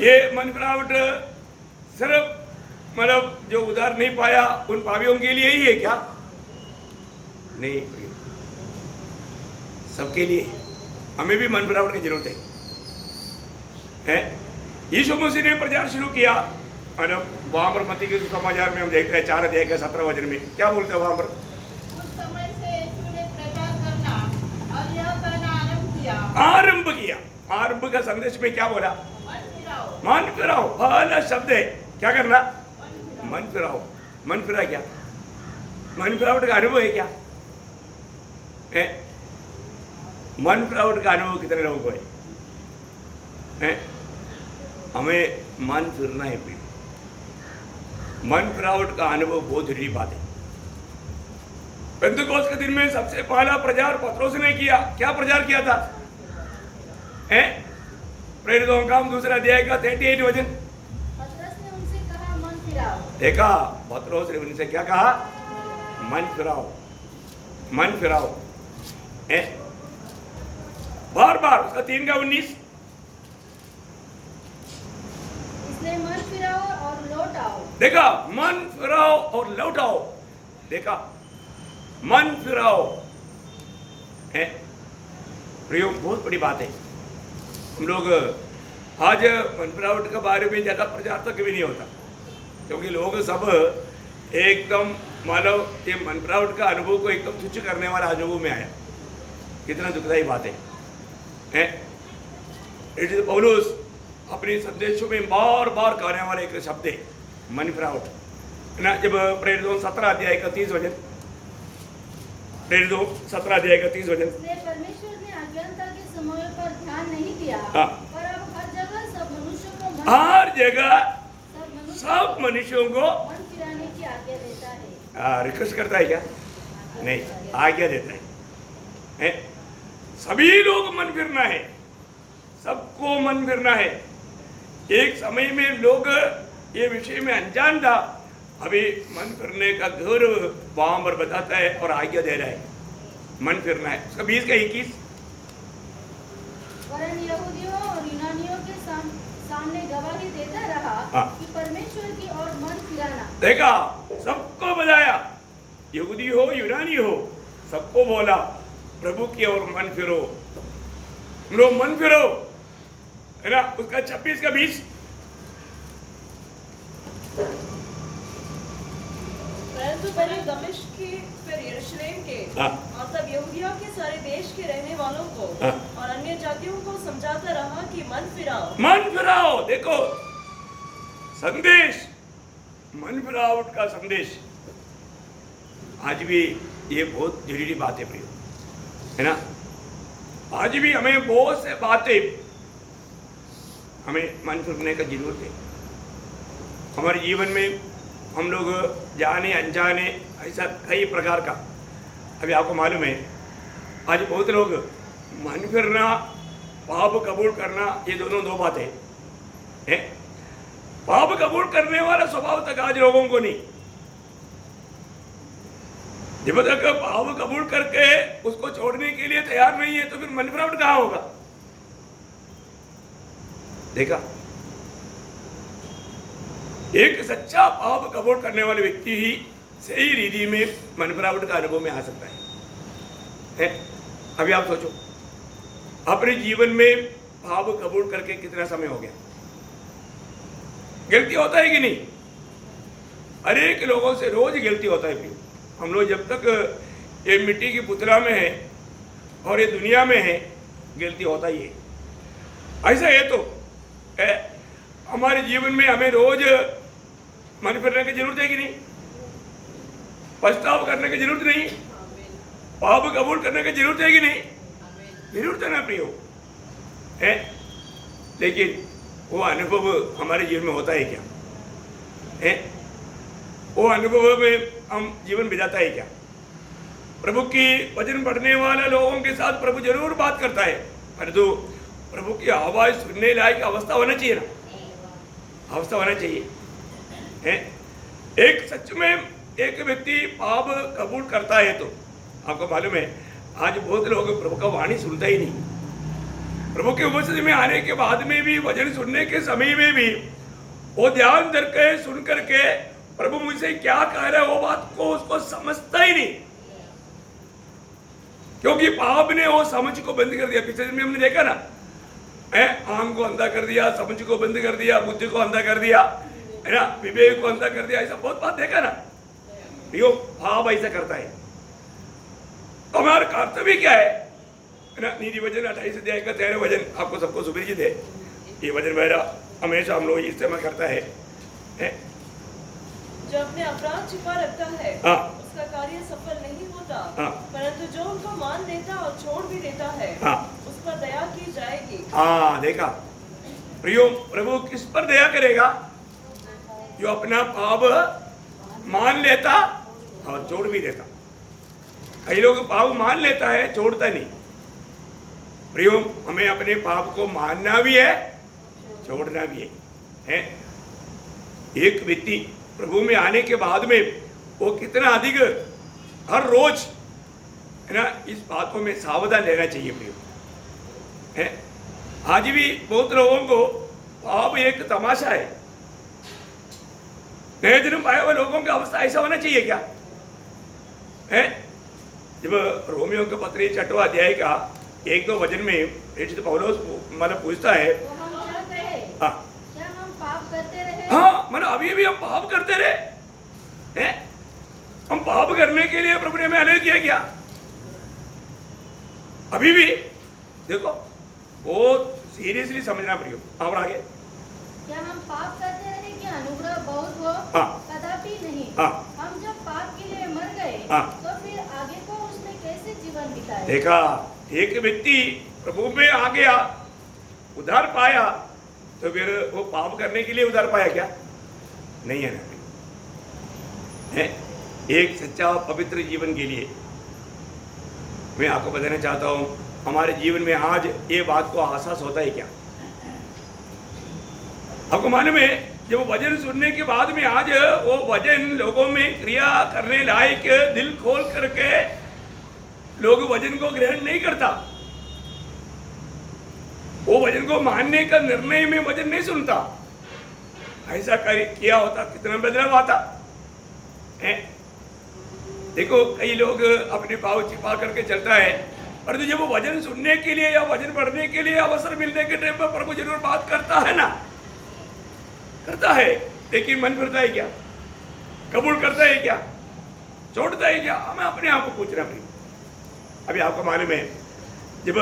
ये मन फिरावट सिर्फ मतलब जो उधार नहीं पाया उन पापियों के लिए ही है क्या? नहीं, सबके लिए। हमें भी मन फिरावट की जरूरत है। यीशु मसीह ने प्रचार शुरू किया, और वहां पर मत्ती के समाचार में हम देखते हैं 4 अध्याय के 17 वचन में क्या बोलते हैं वहां पर। उस समय से यीशु ने प्रचार करना और यह कहना आरंभ किया, आरंभ का संदेश में क्या बोला, मन फिराओ। मन फिराओ। पहला शब्द है क्या करना, मन फिराओ। मन फिरा क्या, मन फिरावट का अनुभव है क्या है? मन फिरावट का अनुभव कितने लोगों को है? हमें मन फिरना है। मन फिरावट का अनुभव बहुत जरूरी बात है। पेंतुकोस्त के दिन में सबसे पहला प्रचार पत्रोस ने किया। क्या प्रचार किया था? प्रेरितों का काम 2 अध्याय का 38 वचन। पतरस ने उनसे कहा, मन फिराओ। देखा, पत्रोस ने उनसे क्या कहा, मन फिराओ, मन फिराओ। बार बार उसका 3 का 19। इसलिए मन फिराओ और लौट आओ। देखा, मन फिराओ और लौट आओ। देखा, मन फिराओ है प्रियो, बहुत बड़ी बात है। हम लोग आज मन फिरावट के बारे में ज्यादा प्रचार तो कभी नहीं होता, क्योंकि लोग सब एकदम मानव ये मन फिरावट का अनुभव को एकदम तुच्छ करने वाला अनुभव में आया। कितना दुखदायी बात है। पौलुस अपने संदेशों में बार बार कहने वाला एक शब्द है मन फिरावट। ना, जब प्रेरितों 17 अध्याय का 30 वचन, प्रेरितों 17 अध्याय का 30 वचन। इसलिए परमेश्वर ने अज्ञानता के समय पर ध्यान नहीं दिया, हाँ। पर अब हर जगह सब मनुष्यों को हर जगह सब सब मनुष्यों को मन फिराने की आज्ञा देता है। रिक्वेस्ट करता है क्या? नहीं, आज्ञा देता है। सभी लोग मन फिरना है, सबको मन फिरना है। एक समय में लोग ये विषय में अनजान था, अभी मन फिरने का गौरव वहां पर बताता है और आज्ञा दे रहा है, मन फिरना है। उसका 20 का 21। वरन यहूदियों और यूनानियों के सामने गवाही देता रहा कि परमेश्वर की ओर मन फिराना। देखा, सबको बताया, यहूदी हो यूनानी हो, सबको बोला प्रभु की ओर मन फिरो, लोग मन फिरो, है ना। उसका 26 का 20। परंतु पहले दमिश्क की, फिर यरूशलेम के और तब यहूदिया के सारे देश के रहने वालों को और अन्य जातियों को समझाता रहा कि मन फिराओ, मन फिराओ। देखो संदेश, मन फिरावट का संदेश आज भी ये बहुत जरूरी बात है प्रियो, है ना। आज भी हमें बहुत से बातें, हमें मन फिरने का जरूरत है। हमारे जीवन में हम लोग जाने अनजाने ऐसा कई प्रकार का, अभी आपको मालूम है आज बहुत लोग मन फिरना, पाप कबूल करना, ये दोनों दो बातें हैं। पाप कबूल करने वाला स्वभाव तक आज लोगों को नहीं। जब तक पाप कबूल करके उसको छोड़ने के लिए तैयार नहीं है तो फिर मन फिरावट कहाँ होगा? देखा, एक सच्चा पाप कबूल करने वाले व्यक्ति ही सही रीति में मन फिरावट का अनुभव में आ सकता है? अभी आप सोचो, अपने जीवन में पाप कबूल करके कितना समय हो गया? गलती होता है कि नहीं? हर एक लोगों से रोज गलती होता है। हम लोग जब तक ये मिट्टी की पुतला में है और ये दुनिया में है, गलती होता ही है। ऐसा है तो हमारे जीवन में हमें रोज मन फिरने की जरूरत है कि नहीं? पछताव करने की जरूरत नहीं? पाप कबूल करने की जरूरत है कि नहीं? जरूरत है ना प्रियो, है। लेकिन वो अनुभव हमारे जीवन में होता है क्या? है वो अनुभव में हम जीवन बिताता है क्या? प्रभु की वचन पढ़ने वाले लोगों के साथ प्रभु जरूर बात करता है, परंतु प्रभु की आवाज सुनने लायक अवस्था होना चाहिए ना, अवस्था होना चाहिए, है। एक सच में एक व्यक्ति पाप कबूल करता है तो आपको मालूम है आज बहुत लोग प्रभु का वाणी सुनता ही नहीं। प्रभु के उपस्थिति में आने के बाद में भी, वचन सुनने के समय में भी वो ध्यान करके सुन करके प्रभु मुझसे क्या कह रहा है वो बात को उसको समझता ही नहीं, क्योंकि पाप ने वो समझ को बंद कर दिया। पिछले दिन में हमने देखा ना, आंख को अंधा कर दिया, समझ को बंद कर दिया, बुद्धि को अंधा कर दिया, है ना, विवेक को अंधा कर दिया। ऐसा बहुत बात देखा ना। यो पाप ऐसा करता है तो हमारा कर्तव्य क्या है ना। नीति वचन 28 अध्याय का 13 वचन आपको सबको सुपरिचित है। ये वचन मेरा हमेशा हम लोग इस्तेमाल करता है। जो अपने अपराध छिपा रखता है उसका कार्य सफल नहीं होता, परंतु जो उनको मान लेता और छोड़ भी देता है उस पर दया की जाएगी। देखा प्रियो, प्रभु किस पर दया करेगा? जो अपना पाप मान लेता और छोड़ भी देता। कई लोग पाप मान लेता है, छोड़ता नहीं। प्रियो, हमें अपने पाप को मानना भी है, छोड़ना भी है। एक व्यक्ति प्रभु में आने के बाद में वो कितना अधिक हर रोज, है ना, इस बातों में सावधान रहना चाहिए प्रियो, है। आज भी बहुत लोगों को पाप एक तमाशा है। नए जन्म पाए हुए लोगों की अवस्था ऐसा होना चाहिए क्या? है जब रोमियो के पत्री 6वां अध्याय का 1-2 वचन में पौलुस मतलब पूछता है, हाँ मतलब अभी भी हम पाप करते रहे हैं? हम पाप करने के लिए प्रभु ने हमें अलग किया क्या? अभी भी देखो, बहुत सीरियसली समझना प्रियो। और आगे, क्या हम पाप करते रहे कि अनुग्रह बहुत हो, तथा लौटी नहीं। हाँ। हम जब पाप के लिए मर गए हाँ। तो फिर आगे को उसने कैसे जीवन बिताया? देखा, एक व्यक्ति प्रभु में आ गया, उद्धार पाया, तो फिर वो पाप करने के लिए उद्धार पाया क्या? नहीं है ना। है एक सच्चा पवित्र जीवन के लिए मैं आपको बताना चाहता हूं, हमारे जीवन में आज ये बात को एहसास होता है क्या? आपको मालूम है, जब वचन सुनने के बाद में आज वो वचन लोगों में क्रिया करने लायक दिल खोल करके लोग वचन को ग्रहण नहीं करता, वो वचन को मानने का निर्णय में वचन नहीं सुनता। ऐसा किया होता कितना बदलाव आता है। देखो, कई लोग अपने पाँव छिपा करके चलता है, पर जब वो वचन सुनने के लिए या वचन पढ़ने के लिए अवसर मिलने के टाइम पर प्रभु जरूर बात करता है ना, करता है, लेकिन मन फिरता है क्या? कबूल करता है क्या? छोड़ता है क्या? हमें अपने आप को पूछना पड़ेगा। अभी आपको मालूम है, जब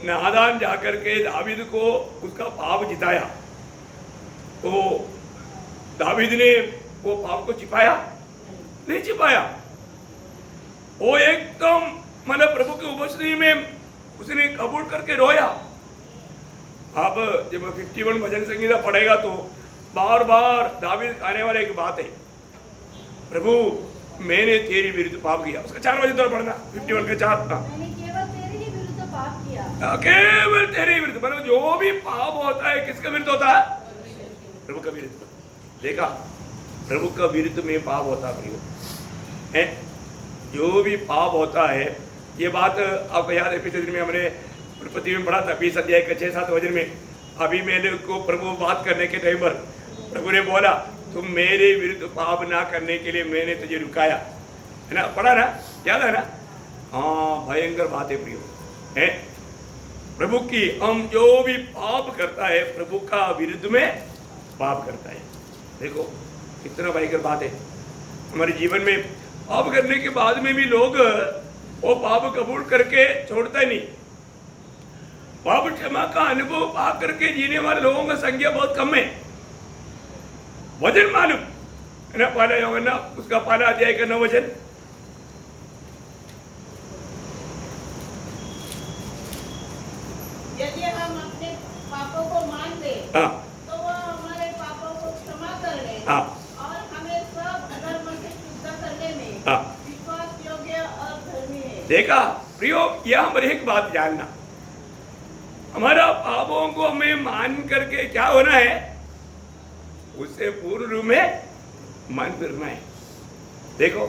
नादान जाकर के दावीद को उसका पाप जिताया, तो दावीद ने वो पाप को छिपाया नहीं? छिपाया। वो एकदम मतलब प्रभु की उपस्थिति में उसने कबूल करके रोया। अब जब 51 भजन संगीता पढ़ेगा तो बार बार दावीद आने वाला एक बात है, प्रभु मैंने तेरी विरुद्ध पाप किया। उसका 4 भजन तो पढ़ना, 51 के 4। मैंने केवल तेरे ही विरुद्ध पाप किया। केवल तेरे विरुद्ध, मतलब जो भी पाप होता है किसका विरुद्ध होता है? प्रभु का विरुद्ध। देखा, प्रभु का विरुद्ध में पाप होता है। जो भी पाप होता है, ये बात आपको याद है, पिछले दिन में हमने उत्पत्ति में पढ़ा था 20 अध्याय के 6-7 वचन में। अभी मैंने को प्रभु बात करने के टाइम पर प्रभु ने बोला, तुम मेरे विरुद्ध पाप ना करने के लिए मैंने तुझे रुकाया, है ना? पढ़ा ना, याद है ना? हाँ, भयंकर बात है प्रियो, है प्रभु की। हम जो भी पाप करता है प्रभु का विरुद्ध में पाप करता है। देखो कितना भयंकर बात है। हमारे जीवन में पाप करने के बाद में भी लोग वो पाप कबूल करके छोड़ता ही नहीं। पाप क्षमा का अनुभव पा करके जीने वाले लोगों का संख्या बहुत कम है। वचन मालूम है ना, पहला यूहन्ना उसका 1 अध्याय का 9 वचन। यदि हम अपने पापों को मान ले हाँ, तो वह हमारे पापों को क्षमा कर ले हाँ, और हमें सब अधर्म से शुद्ध करने में हाँ। विश्वास योग्य और धर्मी है। देखा प्रियो, यह हमारी एक बात जानना, हमारा पापों को हमें मान करके क्या होना है? उससे पूर्ण रूप में मन फिरना है। देखो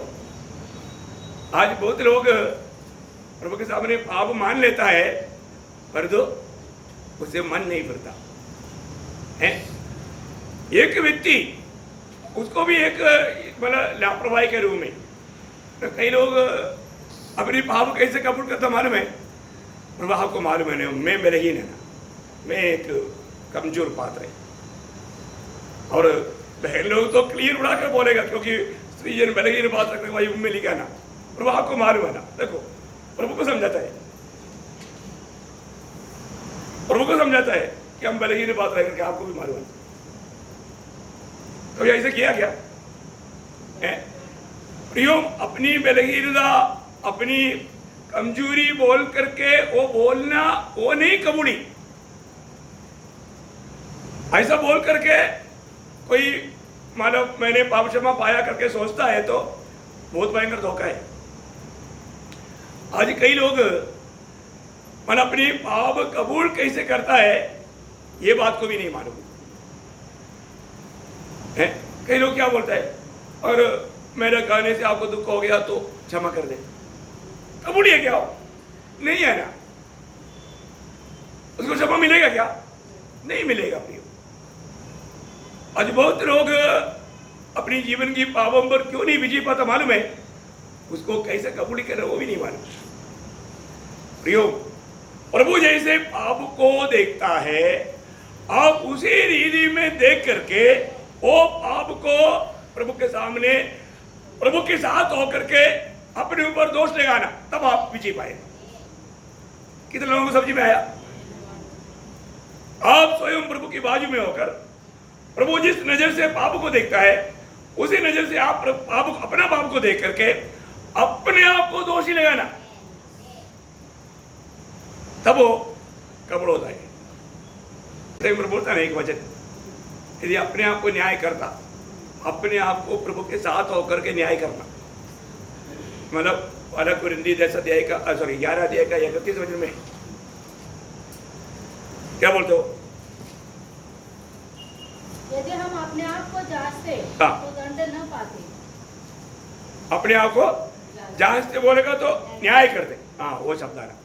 आज बहुत लोग प्रभु के सामने पाप मान लेता है, पर तो उससे मन नहीं फिरता है। एक व्यक्ति उसको भी एक मतलब लापरवाही के रूप में, तो कई लोग अपनी पाप कैसे कबूल करता मालूम है? प्रभु आपको मालूम है ना, मैं बलहीन है ना, मैं एक कमजोर पात्र है। और बहन लोग तो क्लियर उड़ा कर बोलेगा, क्योंकि स्त्री जन बलहीन पात्र रखने वाली उनमें लिखा ना। प्रभु आपको मालूम है ना, देखो प्रभु को समझाता है, प्रभु को समझाता है कि हम बलहीन पात्र करके आपको भी मालूम है। तो ऐसे किया क्या है? प्रियो, अपनी बलहीनता, अपनी कमजोरी बोल करके वो बोलना, वो नहीं कबूली। ऐसा बोल करके कोई मानो मैंने पाप क्षमा पाया करके सोचता है तो बहुत भयंकर धोखा है। आज कई लोग मन अपनी पाप कबूल कैसे करता है ये बात को भी नहीं मालूम है। कई लोग क्या बोलता है, और मेरे कहने से आपको दुख हो गया तो क्षमा कर दे। कबूल है क्या? हो नहीं है ना, उसको क्षमा मिलेगा क्या? नहीं मिलेगा प्रियो। आज बहुत लोग अपनी जीवन की पापों पर क्यों नहीं विजय पाता मालूम है? उसको कैसे कबूल कर वो भी नहीं मालूम प्रियो। प्रभु जैसे पाप को देखता है, आप उसी रीति में देख करके वो पाप को प्रभु के सामने, प्रभु के साथ होकर के अपने ऊपर दोष लगाना, तब आप विजय पाएंगे। कितने लोगों को समझ में आया? आप स्वयं प्रभु की बाजू में होकर प्रभु जिस नजर से पाप को देखता है उसी नजर से आप अपना पाप को देख करके अपने आप को दोषी लगाना, तब वो कपड़ होता है। बोलता है एक वचन, यदि अपने आप को न्याय करता, अपने आप को प्रभु के साथ होकर के न्याय करना, मतलब अलग कुरिंदी 10 अध्याय का 11 अध्याय का 31 वचन में क्या बोलते हो? यदि हम अपने आप को जांचते हाँ। तो दंड न पाते। अपने आप को जांचते बोलेगा तो न्याय करते, हाँ वो शब्द आ रहा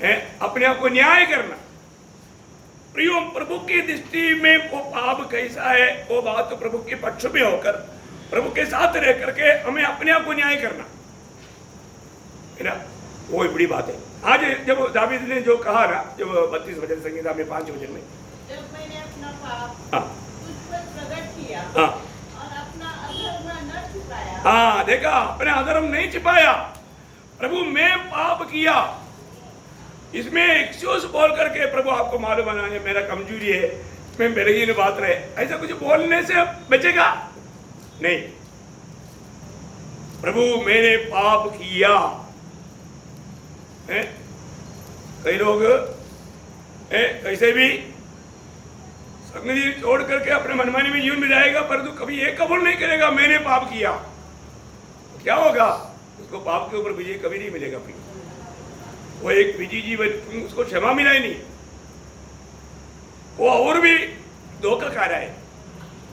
है, अपने आप को न्याय करना। प्रियो, प्रभु की दृष्टि में वो पाप कैसा है, वो बात तो प्रभु के पक्ष में होकर प्रभु के साथ रह करके हमें अपने आप को न्याय करना है ना, वो बड़ी बात है। आज जब दावीद ने जो कहा ना, जब 32 वचन संगीता में 5 वचन में, जब मैंने अपना पाप हाँ तुझ पर प्रकट किया हाँ और अपना अधर्म न छुपाया, हाँ, देखा, अपने अधर्म नहीं छिपाया। प्रभु मैं पाप किया, इसमें एक्सक्यूज बोल करके प्रभु आपको मालूम बना है मेरा कमजोरी है, मैं मेरे ही बात रहे, ऐसा कुछ बोलने से बचेगा नहीं। प्रभु मैंने पाप किया है? कई लोग कैसे भी संगति छोड़ करके अपने मनमानी में जीवन में जाएगा, परंतु कभी ये कबूल नहीं करेगा मैंने पाप किया, क्या होगा? उसको पाप के ऊपर विजय कभी नहीं मिलेगा। फिर वो एक विजय जीवन, उसको क्षमा मिला ही नहीं, वो और भी धोखा खा रहा है।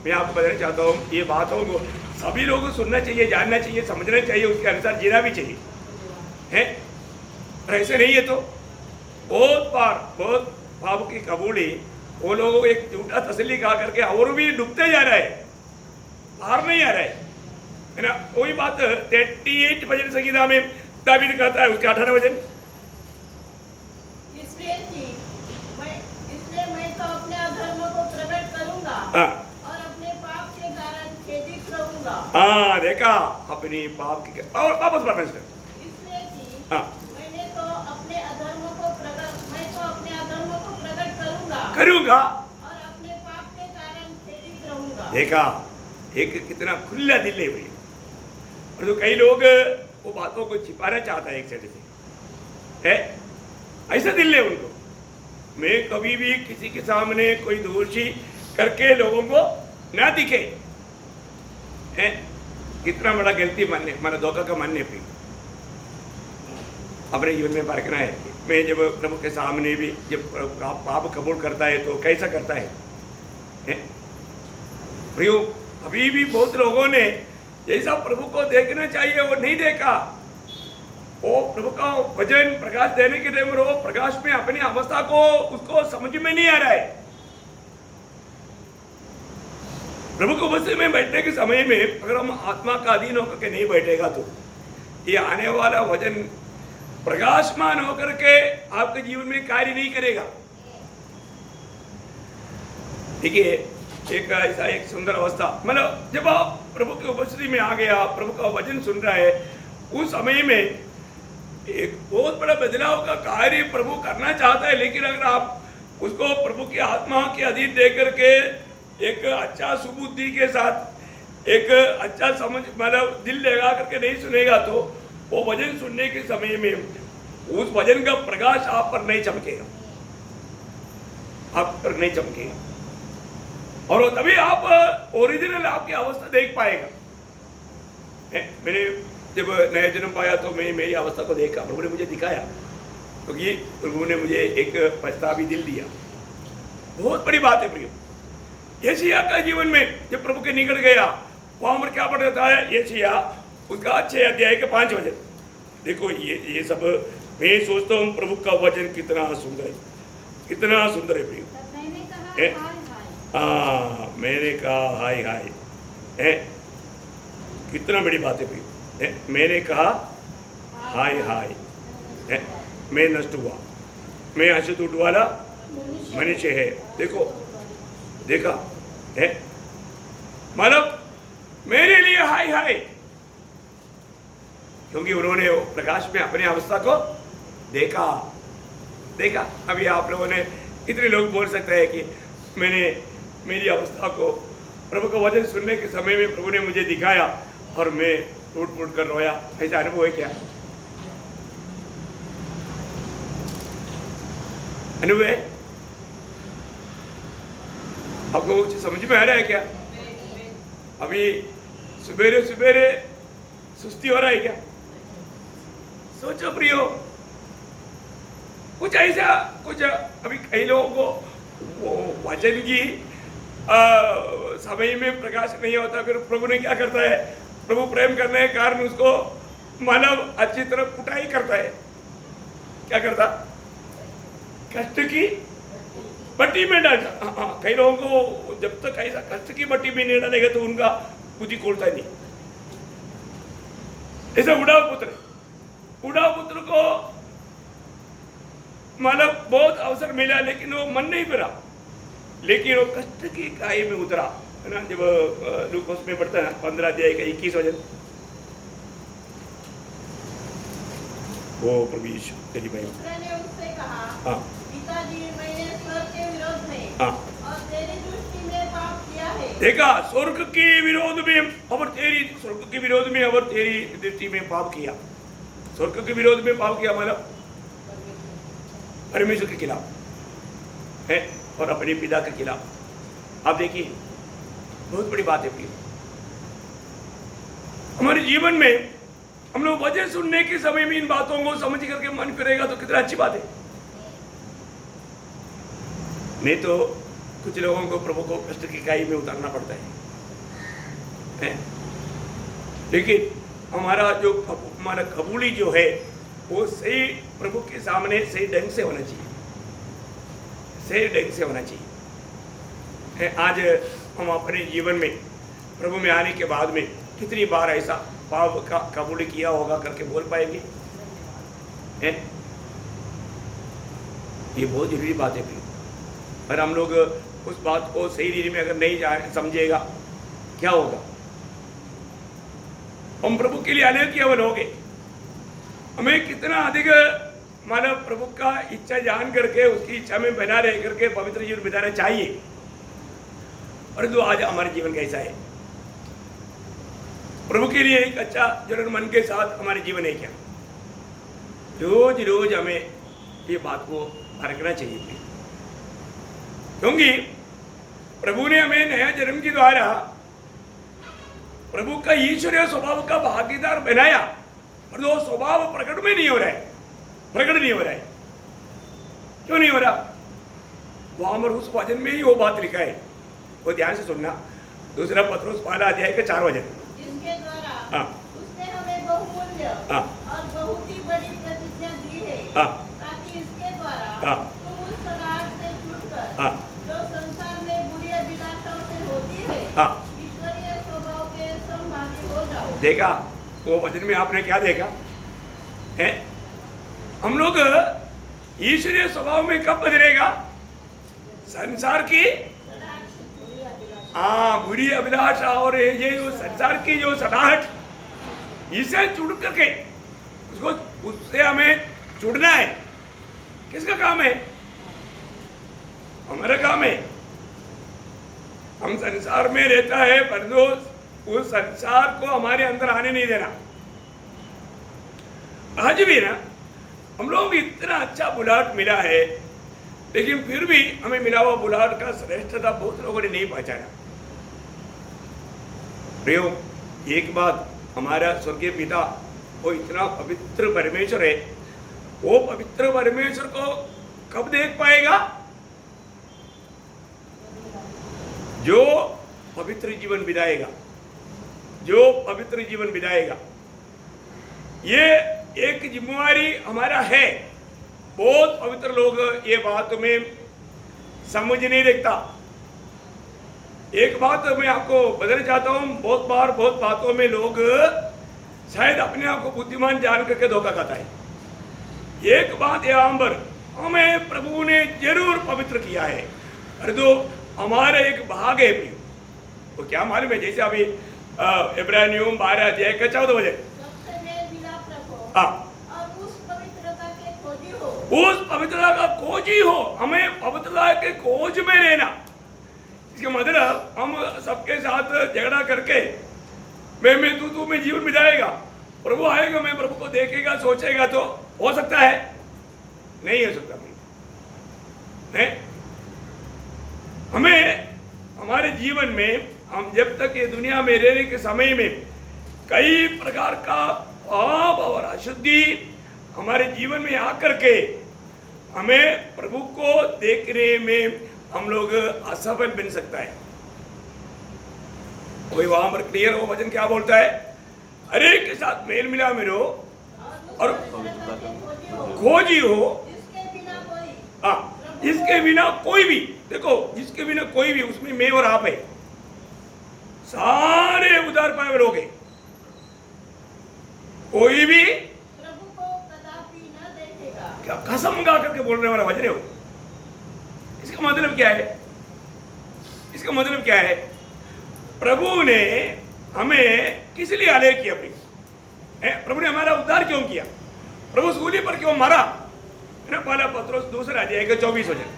मैं आपको बताना चाहता हूँ, ये बातों को सभी लोगों को सुनना चाहिए, जानना चाहिए, समझना चाहिए, उसके अनुसार जीना भी चाहिए है। ऐसे नहीं है तो बहुत बहुत पाप की कबूली वो लोगों को एक झूठा तसल्ली खा करके और भी डूबते जा रहा है, बाहर नहीं आ रहा है ना। वही बात 38 वचन संगीता में दावीद कहता है, उसके 18 वचन, इसलिए मैं तो अपने अधर्म को प्रकट करूंगा और अपने पाप के कारण खेदित रहूंगा। हाँ देखा, अपनी पाप की और वापस पढ़ना इसलिए कि हाँ मैं तो अपने अधर्म को प्रकट करूंगा और अपने पाप के कारण खेदित रहूंगा। देखा, एक कितना खुला दिल है भाई। और तो कई लोग वो बातों को छिपाना चाहता है एक साइड से है, ऐसा दिल है उनको। मैं कभी भी किसी के सामने कोई दोषी करके लोगों को ना दिखे है, कितना बड़ा गलती मानने, माना धोखा का मानने पे अपने जीवन में परखना है। मैं जब प्रभु के सामने भी जब पाप कबूल करता है तो कैसा करता है, प्रियो, अभी भी बहुत लोगों ने जैसा प्रभु को देखना चाहिए वो नहीं देखा। वो प्रभु का वचन प्रकाश देने के टाइम वो प्रकाश में अपनी अवस्था को उसको समझ में नहीं आ रहा है। प्रभु को उपस्थिति में बैठने के समय में अगर हम आत्मा का अधीन होकर के नहीं बैठेगा तो ये आने वाला वचन प्रकाशमान होकर के आपके जीवन में कार्य नहीं करेगा। देखिए, एक ऐसा एक सुंदर अवस्था, मतलब जब आप प्रभु की उपस्थिति में आ गया, प्रभु का वचन सुन रहा है, उस समय में एक बहुत बड़ा बदलाव का कार्य प्रभु करना चाहता है। लेकिन अगर आप उसको प्रभु की आत्मा के अधीन दे करके एक अच्छा सुबुद्धि के साथ एक अच्छा समझ मतलब दिल लगा करके नहीं सुनेगा तो वो वचन सुनने के समय में उस वचन का प्रकाश आप पर नहीं चमकेगा, आप पर नहीं चमकेगा, और तभी आप ओरिजिनल आपकी अवस्था देख पाएगा। मैंने जब नया जन्म पाया तो मैं मेरी अवस्था को देखा, प्रभु ने मुझे दिखाया, क्योंकि प्रभु ने मुझे एक पछतावी दिल दिया। बहुत बड़ी बात है प्रियो। यशायाह का जीवन में जब प्रभु के निकट गया, वहां पर क्या पढ़ रहा है यशायाह उसका 6 अध्याय के 5 वचन। देखो ये सब मैं सोचता हूँ प्रभु का वचन कितना सुंदर है, कितना सुंदर है प्रियो। मैंने कहा हाय हाय है, कितना बड़ी बात है प्रियो। मैंने कहा हाय हाय है, मैं नष्ट हुआ, मैं अशुद्ध वाला मनुष्य है। देखो देखा है, मतलब मेरे लिए हाय हाय, क्योंकि उन्होंने प्रकाश में अपनी अवस्था को देखा। देखा, अभी आप लोगों ने, इतने लोग बोल सकते हैं कि मैंने मेरी अवस्था को प्रभु का वचन सुनने के समय में प्रभु ने मुझे दिखाया और मैं टूट फूट कर रोया। ऐसा अनुभव है क्या? अनुभव है? आपको कुछ समझ में आ रहा है क्या? अभी सुबेरे सुबेरे सुस्ती हो रहा है क्या? सोचो प्रियो, कुछ ऐसा कुछ अभी कई लोगों को वो वचन की समय में प्रकाश नहीं होता, फिर प्रभु ने क्या करता है, प्रभु प्रेम करने के कारण उसको मानव अच्छी तरह कुटाई करता है। क्या करता? कष्ट की भट्टी में डालता। हाँ, कई लोगों को जब तक ऐसा कष्ट की भट्टी में नहीं डालेगा तो उनका बुद्धि खोलता नहीं। ऐसा उड़ाव पुत्र को मतलब बहुत अवसर मिला लेकिन वो मन नहीं फिरा, लेकिन वो कष्ट की खाई में उतरा, है ना। जब लूकोस में पढ़ता है 15 अध्याय का 21 वचन, वो प्रभु यीशु तेरी भाई ने उससे कहा, हाँ पिताजी, मैंने स्वर्ग के विरोध में हाँ और तेरी दृष्टि में पाप किया है। देखा, स्वर्ग के विरोध में और तेरी दृष्टि में पाप किया। स्वर्ग के विरोध में पाप किया मतलब परमेश्वर के खिलाफ है और अपने पिता के खिलाफ। आप देखिए, बहुत बड़ी बात है प्रिय। हमारे जीवन में हम लोग वचन सुनने के समय में इन बातों को समझ करके मन करेगा तो कितना अच्छी बात है। नहीं तो कुछ लोगों को प्रभु को कष्ट की खाई में उतारना पड़ता है। लेकिन हमारा कबूली जो है वो सही प्रभु के सामने सही ढंग से होना चाहिए, सही ढंग से होना चाहिए। आज हम अपने जीवन में प्रभु में आने के बाद में कितनी बार ऐसा पाप का कबूल किया होगा करके बोल पाएंगे? ये बहुत जरूरी बात है फिर। पर हम लोग उस बात को सही रीति में अगर नहीं समझेगा क्या होगा? हम प्रभु के लिए अयोग्य हो गए। हमें कितना अधिक मानव प्रभु का इच्छा जान करके उसकी इच्छा में बना रह करके पवित्र जीवन बिताना चाहिए, परंतु आज हमारे जीवन कैसा है? प्रभु के लिए एक अच्छा जरूर मन के साथ हमारे जीवन है क्या? रोज रोज हमें ये बात को परखना चाहिए, क्योंकि प्रभु ने हमें नया जन्म के द्वारा प्रभु का ईश्वरीय स्वभाव का भागीदार बनाया, और वो स्वभाव प्रकट में नहीं हो रहा है, प्रकट नहीं हो रहा है। क्यों नहीं हो रहा? वहां पर उस वचन में ही वो बात लिखा है, वो ध्यान से सुनना। दूसरा पत्रुस 1 अध्याय के 4 वचन, जिसके द्वारा उसने हमें बहुमूल्य और बहुत ही बड़ी प्रतिज्ञा दी है, ताकि इसके द्वारा तुम उस सलाह से छूटकर जो संसार में बुरी अभिलाषाओं से होती है, ईश्वरीय स्वभाव के समभागी हो जाओ। देखा वो वचन में आपने क्या देखा है? हम लोग ईश्वरीय स्वभाव में कब बदलेगा? संसार की बुरी अभिलाषा और ये जो संसार की जो सटाहट, इसे जुड़ करके उसको उससे हमें जुड़ना है। किसका काम है? हमारा काम है। हम संसार में रहता है, परंतु उस संसार को हमारे अंदर आने नहीं देना। आज भी ना हम लोग इतना अच्छा बुलाहट मिला है, लेकिन फिर भी हमें मिला हुआ बुलाहट का श्रेष्ठता बहुत लोगों ने नहीं पहचाना। प्रियो, एक बात, हमारा स्वर्गीय पिता वो इतना पवित्र परमेश्वर है, वो पवित्र परमेश्वर को कब देख पाएगा? जो पवित्र जीवन बिताएगा, जो पवित्र जीवन बिताएगा। ये एक जिम्मेवारी हमारा है। बहुत पवित्र लोग ये बात में समझ नहीं रखता। एक बात मैं आपको बताना चाहता हूं, बहुत बार बहुत बातों में लोग शायद अपने आप को बुद्धिमान जान करके धोखा खाता है। एक बात यहाँ पर हमें प्रभु ने जरूर पवित्र किया है, अरे तो हमारा एक भाग है। तो क्या मालूम है? जैसे अभी इब्रानियों 12 अध्याय का 14 वचन, और उस पवित्रता का खोजी हो। हमें पवित्रता के खोज में रहना। इसका मतलब हम सबके साथ झगड़ा करके मैं तू में जीवन बिताएगा, प्रभु आएगा, मैं प्रभु को देखेगा, सोचेगा, तो हो सकता है? नहीं हो सकता। नहीं, हमें हमारे जीवन में, हम जब तक ये दुनिया में रहने के समय में कई प्रकार का पाप और अशुद्धि हमारे जीवन में आकर के हमें प्रभु को देखने में हम लोग असफल बन सकता है। कोई वहां पर क्लियर हो वचन क्या बोलता है? हर एक के साथ मेल मिला में रहो और खोजी हो, जिसके बिना कोई भी, देखो जिसके बिना कोई भी, उसमें मैं और आप है, सारे उधार पाए लोग हैं, कोई भी प्रभु को कदापि न देखेगा। क्या कसम गा करके बोलने वाला वचन है वो। इसका मतलब क्या है? इसका मतलब क्या है? प्रभु ने हमें किस लिए आलेख किया? प्रभु ने हमारा उद्धार क्यों किया? प्रभु सूली पर क्यों मारा? पहला पत्रोस 2 अध्याय का 24 वचन।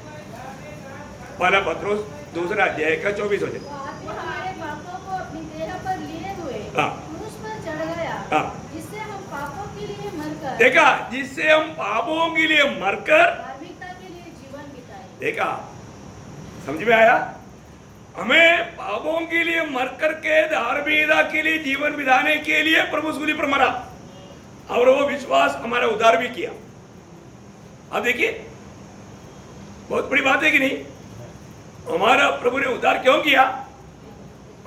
पहला पत्रोस 2 अध्याय का 24 वचन। हमारे पापों को अपनी देह पर लिए हुए हाँ। क्रूस पर चढ़ गया, हाँ। जिससे हम पापों के लिए मरकर, देखा, जिससे हम पापों के लिए मरकर धार्मिकता के लिए जीवन बिताए। देखा, समझ में आया? हमें पापों के लिए मर करके धार्मिकता के लिए जीवन बिताने के लिए प्रभु सूली पर मरा, और वो विश्वास हमारा उद्धार भी किया। अब देखिए, बहुत बड़ी बात है कि नहीं? हमारा प्रभु ने उद्धार क्यों किया?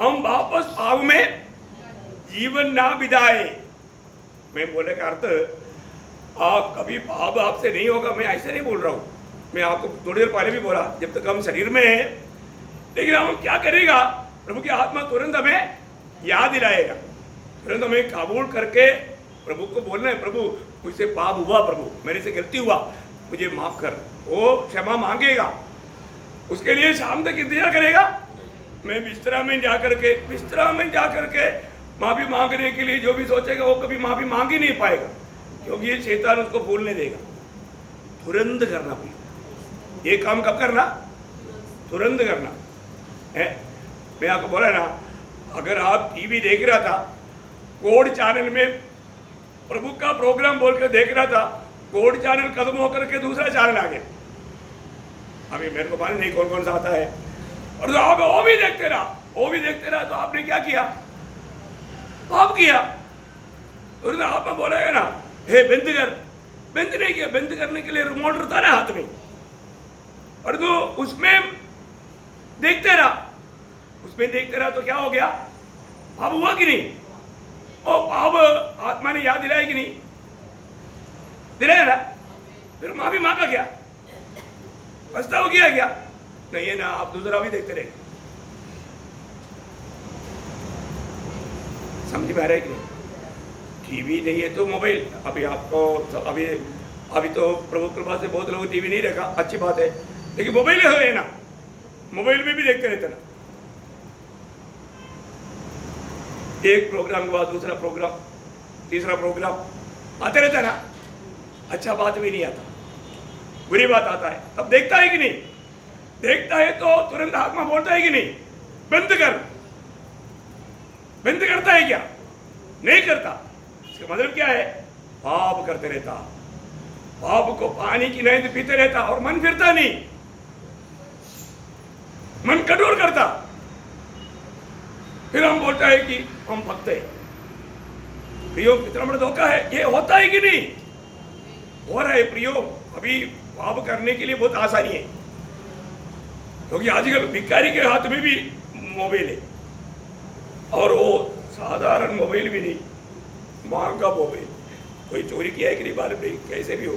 हम वापस पाप में जीवन ना बिताए। मैं बोलने का अर्थ, आप कभी पाप आपसे नहीं होगा, मैं ऐसे नहीं बोल रहा हूं। मैं आपको थोड़ी देर पहले भी बोला, जब तक हम शरीर में हैं, लेकिन हम क्या करेगा? प्रभु की आत्मा तुरंत हमें याद दिलाएगा, तुरंत हमें काबूल करके प्रभु को बोलना है, प्रभु मुझसे पाप हुआ, प्रभु मेरे से गलती हुआ, मुझे माफ कर। वो क्षमा मांगेगा, उसके लिए शाम तक इंतजार करेगा। मैं बिस्तरा में जा करके माफी मांगने के लिए जो भी सोचेगा वो कभी माफी मांग ही नहीं पाएगा, क्योंकि ये शैतान उसको भूलने देगा। तुरंत करना पड़ेगा ये काम। कब करना? तुरंत करना है। मैं आपको बोला ना, अगर आप टीवी देख रहा था, कोड चैनल में प्रभु का प्रोग्राम बोलकर देख रहा था, कोड चैनल खत्म होकर के दूसरा चैनल आ गया। अभी मेरे को मालूम नहीं कौन कौन सा आता है, और तो आप वो भी देखते रहा, तो आपने क्या किया? पाप किया। और तो आपने बोलेगा ना, हे बंद कर, बंद नहीं किया। बंद करने के लिए रिमोट रहता ना हाथ में, और तो उसमें देखते रहा तो क्या हो गया? पाप हुआ कि नहीं? ओ पाप आत्मा ने याद दिलाया कि नहीं? दिलाया ना? फिर माफी मांगा क्या? पछतावा किया क्या? नहीं है ना, आप दूसरा भी देखते रहे। समझ में आ रहा है कि नहीं? टीवी नहीं है तो मोबाइल। अभी आपको अभी तो प्रभु कृपा से बहुत लोग टीवी नहीं रखा, अच्छी बात है, लेकिन मोबाइल है ना, मोबाइल में भी देखते रहते ना। एक प्रोग्राम के बाद दूसरा प्रोग्राम, तीसरा प्रोग्राम आते रहता है ना। अच्छा बात भी नहीं आता, बुरी बात आता है, तब देखता है कि नहीं? देखता है तो तुरंत आत्मा बोलता है कि नहीं, बंद कर। बंद करता है क्या? नहीं करता। इसका मतलब क्या है? पाप करते रहता, पाप को पानी की नींद पीते रहता, और मन फिरता नहीं, मन कठोर करता। फिर हम बोलता है कि हम भक्त हैं। प्रियो, कितना बड़ा धोखा है। ये होता है कि नहीं? हो रहा है प्रियो। अभी पाप करने के लिए बहुत आसानी है, क्योंकि आजकल भिखारी के हाथ में भी मोबाइल है, और वो साधारण मोबाइल भी नहीं, महंगा मोबाइल। कोई चोरी किया है कि नहीं मालूम नहीं, कैसे भी हो।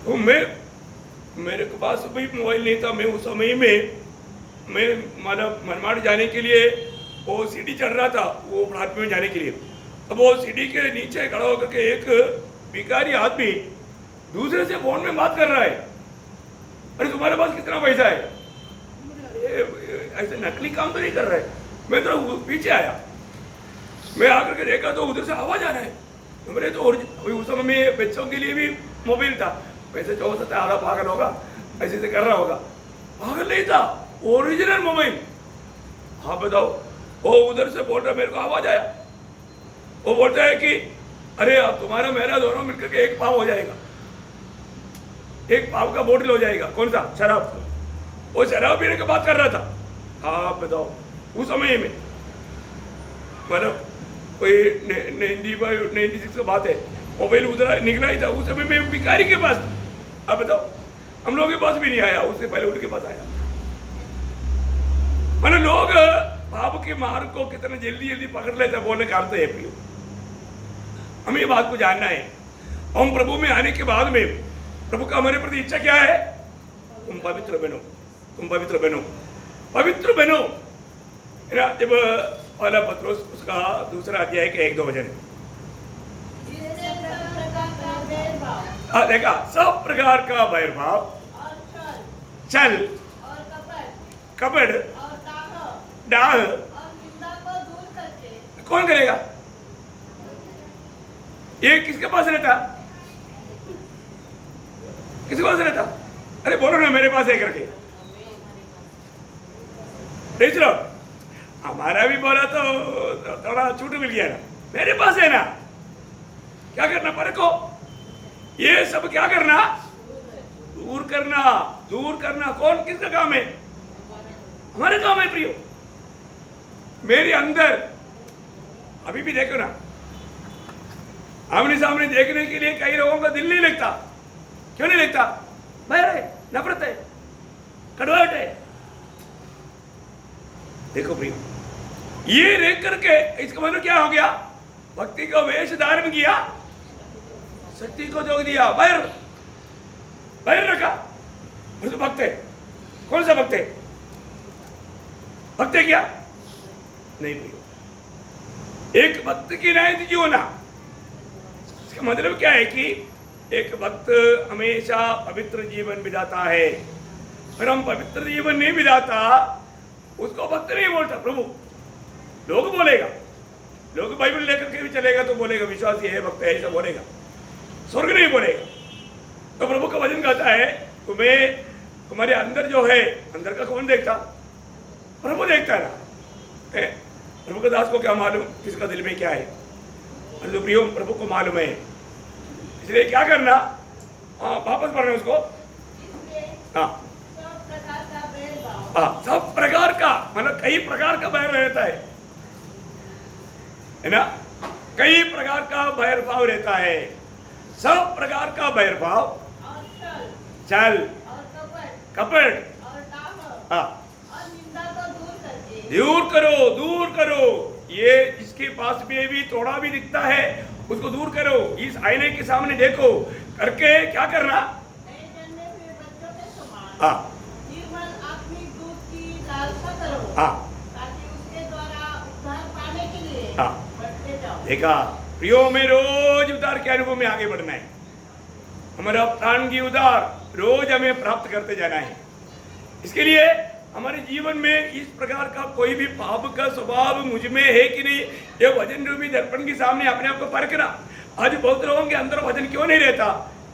तो मेरे के पास भी मोबाइल नहीं था। मैं उस समय में मतलब मनमाड़ जाने के लिए वो सीढ़ी चढ़ रहा था, वो प्लाट में जाने के लिए। अब वो सीढ़ी के नीचे खड़ा होकर के एक भिखारी आदमी दूसरे से फोन में बात कर रहा है। अरे तुम्हारे पास कितना पैसा है? ऐसे नकली काम तो नहीं कर रहा है। मैं तो पीछे आया, मैं आकर के देखा तो उधर से आवाज आ रहा है। तो मेरे तो उस समय में बच्चों के लिए भी मोबाइल था। वैसे जो हो सकता है आधा पागल होगा, ऐसे कर रहा होगा। पागल नहीं था, ओरिजिनल मोबाइल। हाँ बताओ, वो उधर से बोल रहा, मेरे को आवाज आया, वो बोलता है कि अरे अब तुम्हारा मेरा दोनों मिलकर के एक पाव हो जाएगा, एक पाव का बोतल हो जाएगा। कौन सा? शराब। वो शराब पीने की बात कर रहा था। आप बताओ उस समय में, मतलब कोई 96 का बात है, मोबाइल उधर निकला ही था उस समय में भिखारी के पास। अब बताओ, हम लोगों के पास भी नहीं आया, उससे पहले उनके पास आया। मतलब लोग पाप के मार्ग को कितना जल्दी जल्दी पकड़ लेते बोलने का अर्थ है प्रियो, हमें ये बात को जानना है। हम प्रभु में आने के बाद में प्रभु का हमारे प्रति इच्छा क्या है? तुम पवित्र बनो, तुम पवित्र बनो, पवित्र बनो। जब पहला पत्रोस उसका दूसरा अध्याय के 1-2 वचन देखा, सब प्रकार का बैरभाव, छल, कपट, डाह कौन करेगा? ये किसके पास रहता? किसके पास रहता? अरे बोलो ना, मेरे पास है करके। देख लो, हमारा भी बोला तो थोड़ा छूट मिल गया ना, मेरे पास है ना। क्या करना? परखो, ये सब क्या करना? दूर करना, दूर करना। कौन किसका काम है? हमारे काम है प्रियो। मेरे अंदर अभी भी देखो ना, आमने सामने देखने के लिए कई लोगों का दिल नहीं लगता। क्यों नहीं लगता? भय है, नफरत है, कड़वाहट है। देखो प्रियो, ये देख करके इसका मतलब क्या हो गया? भक्ति का वेश धारण किया, शक्ति को जोग दिया, बैर बैर रखा। तो भक्त है। कौन सा भक्त है? भक्त है क्या? नहीं प्रियो, एक भक्त की न्याय जो ना, इसका मतलब क्या है कि एक भक्त हमेशा पवित्र जीवन बिताता है। अगर हम पवित्र जीवन नहीं बिताता, उसको भक्त नहीं बोलता प्रभु। लोग बोलेगा, लोग बाइबल लेकर के भी चलेगा तो बोलेगा विश्वासी है, भक्त है, ऐसा बोलेगा, स्वर्ग नहीं बोलेगा। तो प्रभु का वचन कहता है, तुम्हें तुम्हारे अंदर जो है, अंदर का कौन देखता? प्रभु देखता है ना। प्रभु के दास को क्या मालूम किसका दिल में क्या है? तो प्रियो, प्रभु को मालूम है, इसलिए क्या करना? वापस पढ़ना उसको। हाँ, सब प्रकार का, मतलब कई प्रकार का बैर रहता है ना, कई प्रकार का बैरभाव रहता है। सब प्रकार का बैरभाव, छल, कपट, दूर करो, दूर करो। ये जिसके पास में भी थोड़ा भी दिखता है उसको दूर करो। इस आईने के सामने देखो, करके क्या करना? देखा प्रियो, में रोज उद्धार के अनुभव में आगे बढ़ना है। हमारा प्राण की उद्धार रोज हमें प्राप्त करते जाना है। इसके लिए हमारे जीवन में इस प्रकार का कोई भी पाप का स्वभाव मुझ में है कि नहीं, ये वजन रूपी दर्पण के सामने अपने आप को परखना। आज बहुत लोगों के अंदर वजन क्यों नहीं रहता?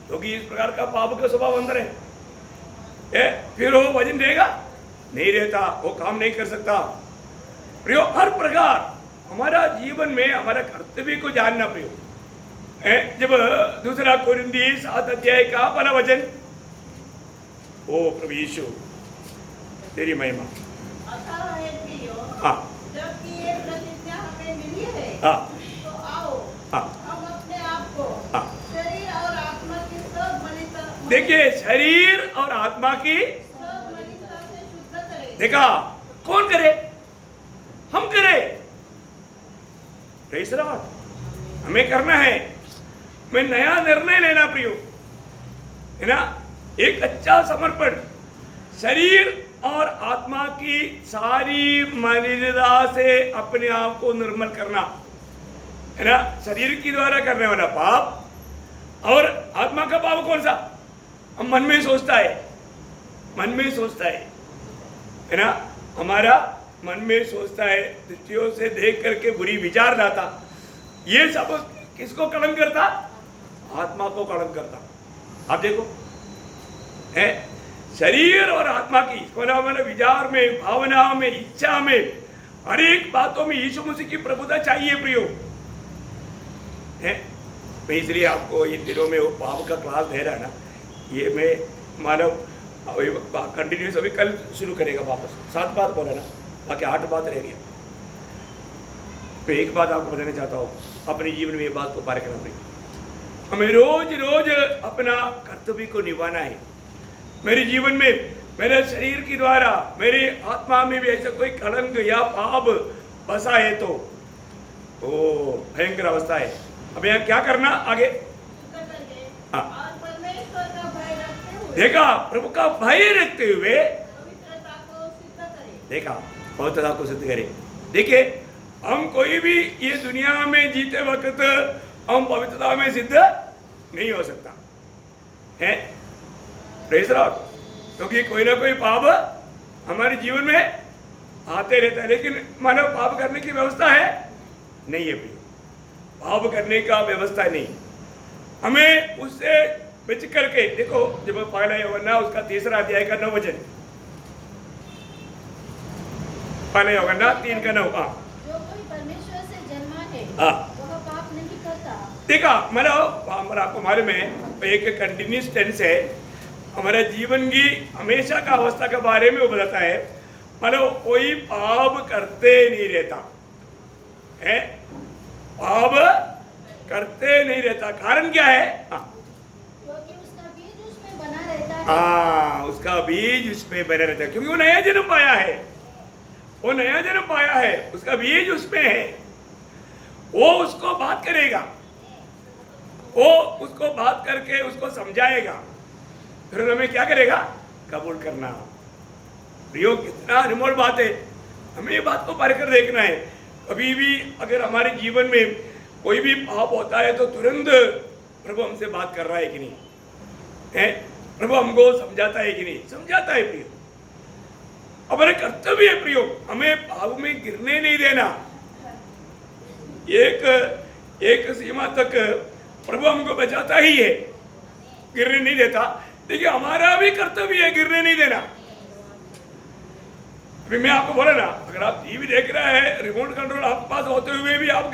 क्योंकि इस प्रकार का पाप का स्वभाव अंदर है। फिर वो वजन रहेगा? नहीं रहता, वो काम नहीं कर सकता। प्रियो, हर प्रकार हमारा जीवन में हमारा कर्तव्य को जानना प्रियो। जब 2 कोरिन्थी 7 अध्याय का पहला वचन, ओ प्रभु यीशु तेरी महिमा। हाँ, जबकि ये प्रतिज्ञा हमें मिली है, तो आओ हम अपने आप को शरीर और आत्मा की सब मलिनता, देखिए शरीर और आत्मा की सब मलिनता से शुद्ध करें। देखा, कौन करे? हम करें। हमें करना है। मैं नया निर्णय लेना प्रियो, है ना, एक अच्छा समर्पण। शरीर और आत्मा की सारी मलिनता से अपने आप को निर्मल करना, है ना। शरीर की द्वारा करने वाला पाप और आत्मा का पाप कौन सा? हम मन में सोचता है, मन में सोचता है ना, हमारा मन में सोचता है, दृष्टियों से देख करके बुरी विचार लाता। ये सब किसको कलंक करता? आत्मा को कलंक करता। आप देखो, है शरीर और आत्मा की, मतलब विचार में, भावना में, इच्छा में हर एक बातों में यीशु मसीह की प्रभुता चाहिए प्रियो है। मैं इसलिए आपको इन दिनों में वो पाप का क्लास दे रहा है ना, ये मैं मानव कंटिन्यूस अभी कल शुरू करेगा वापस। 7 बात बोला ना, बाकी 8 बात रह गया। मैं एक बात आपको बताना चाहता हूँ, अपने जीवन में ये बात को पार करना पड़ेगा। हमें रोज रोज अपना कर्तव्य को निभाना है। मेरे जीवन में, मेरे शरीर के द्वारा, मेरी आत्मा में भी ऐसा कोई कलंक या पाप बसा है तो भयंकर अवस्था है। अब यहाँ क्या करना आगे? हाँ। और परमेश्वर का भय रखते हुए देखा, प्रभु का भय रखते हुए पवित्रता को सिद्ध करें। देखा, पवित्रता को सिद्ध करें। देखिए, हम कोई भी ये दुनिया में जीते वक्त हम पवित्रता में सिद्ध नहीं हो सकता है। Praise the Lord. क्योंकि कोई ना कोई पाप हमारे जीवन में आते रहता है, लेकिन मानव पाप करने की व्यवस्था है नहीं है भाई। पाप करने का व्यवस्था नहीं। हमें उससे बच करके देखो, जब पहला यूहन्ना उसका 3 अध्याय का 9 वचन, पहला यूहन्ना 3 का 9। जो कोई परमेश्वर से जन्मा है हाँ। वह पाप नहीं करता। देखा, हमारा आपको मालूम है एक कंटिन्यूस टेंस है। हमारे जीवन की हमेशा का अवस्था के बारे में वो बताता है। मतलब कोई पाप करते नहीं रहता है, पाप करते नहीं रहता। कारण क्या है? क्योंकि उसका बीज उसमें बना रहता है। हाँ, उसका बीज उसमें बना रहता है, क्योंकि वो नया जन्म पाया है। वो नया जन्म पाया है, उसका बीज उसमें है। वो उसको बात करेगा, वो उसको बात करके उसको समझाएगा, फिर हमें क्या करेगा? कबूल करना। प्रियो, कितना अनमोल बात है। हमें ये बात को पार कर देखना है। कभी भी अगर हमारे जीवन में कोई भी पाप होता है तो तुरंत प्रभु हमसे बात कर रहा है कि नहीं है, प्रभु हमको समझाता है कि नहीं? समझाता है प्रियो। हमारे कर्तव्य है प्रियो, हमें पाप में गिरने नहीं देना। एक सीमा तक प्रभु हमको बचाता ही है, गिरने नहीं देता। देखिए, हमारा भी कर्तव्य है गिरने नहीं देना। अभी मैं आपको बोला ना, अगर आप टीवी देख रहे हैं, रिमोट कंट्रोल आपके पास होते हुए भी आप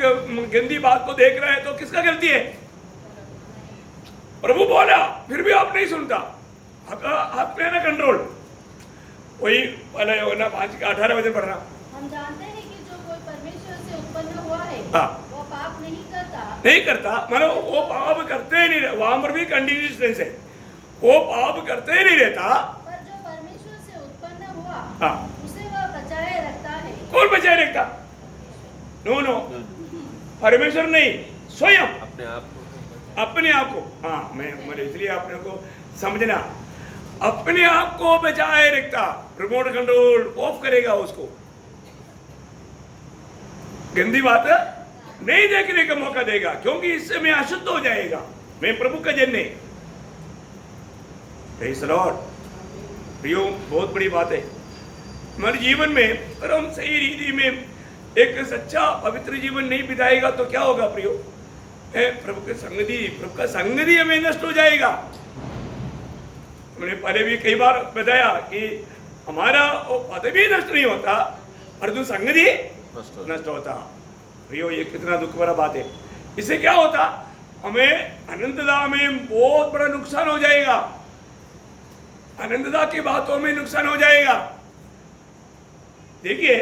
गंदी बात को देख रहे हैं, तो किसका गलती है? प्रभु बोला, फिर भी आप नहीं सुनता। आपका हाथ में है ना कंट्रोल। वही वाला यूहन्ना 5 का 18 वचन पढ़ना। हम जानते हैं कि जो कोई परमेश्वर से उत्पन्न हुआ है हाँ। वो पाप नहीं करता। नहीं करता, मतलब वो पाप करते ही नहीं। वहां पर भी कंटिन्यूस टेंस है, वो पाप करते ही नहीं रहता। पर जो परमेश्वर से उत्पन्न हुआ हाँ। उसे वह बचाए रखता है। कौन बचाए रखता? नो, परमेश्वर नहीं, स्वयं अपने आप को। हाँ, मैं इसलिए अपने को समझना, अपने आप को बचाए रखता। रिमोट कंट्रोल ऑफ करेगा, उसको गंदी बात नहीं देखने का मौका देगा, क्योंकि इससे मैं अशुद्ध हो जाएगा। मैं प्रभु का जन नहीं। Praise the Lord. प्रियो, बहुत बड़ी बात है हमारे जीवन में। अगर हम सही रीति में एक सच्चा पवित्र जीवन नहीं बिताएगा तो क्या होगा प्रियो? प्रभु का संगति हमें नष्ट हो जाएगा। हमने पहले भी कई बार बताया कि हमारा वो पद भी नष्ट नहीं होता, परंतु संगति नष्ट होता। प्रियो, ये कितना दुख भरा बात है। इससे क्या होता? हमें अनंतता में बहुत बड़ा नुकसान हो जाएगा। अनंतता की बातों में नुकसान हो जाएगा। देखिए,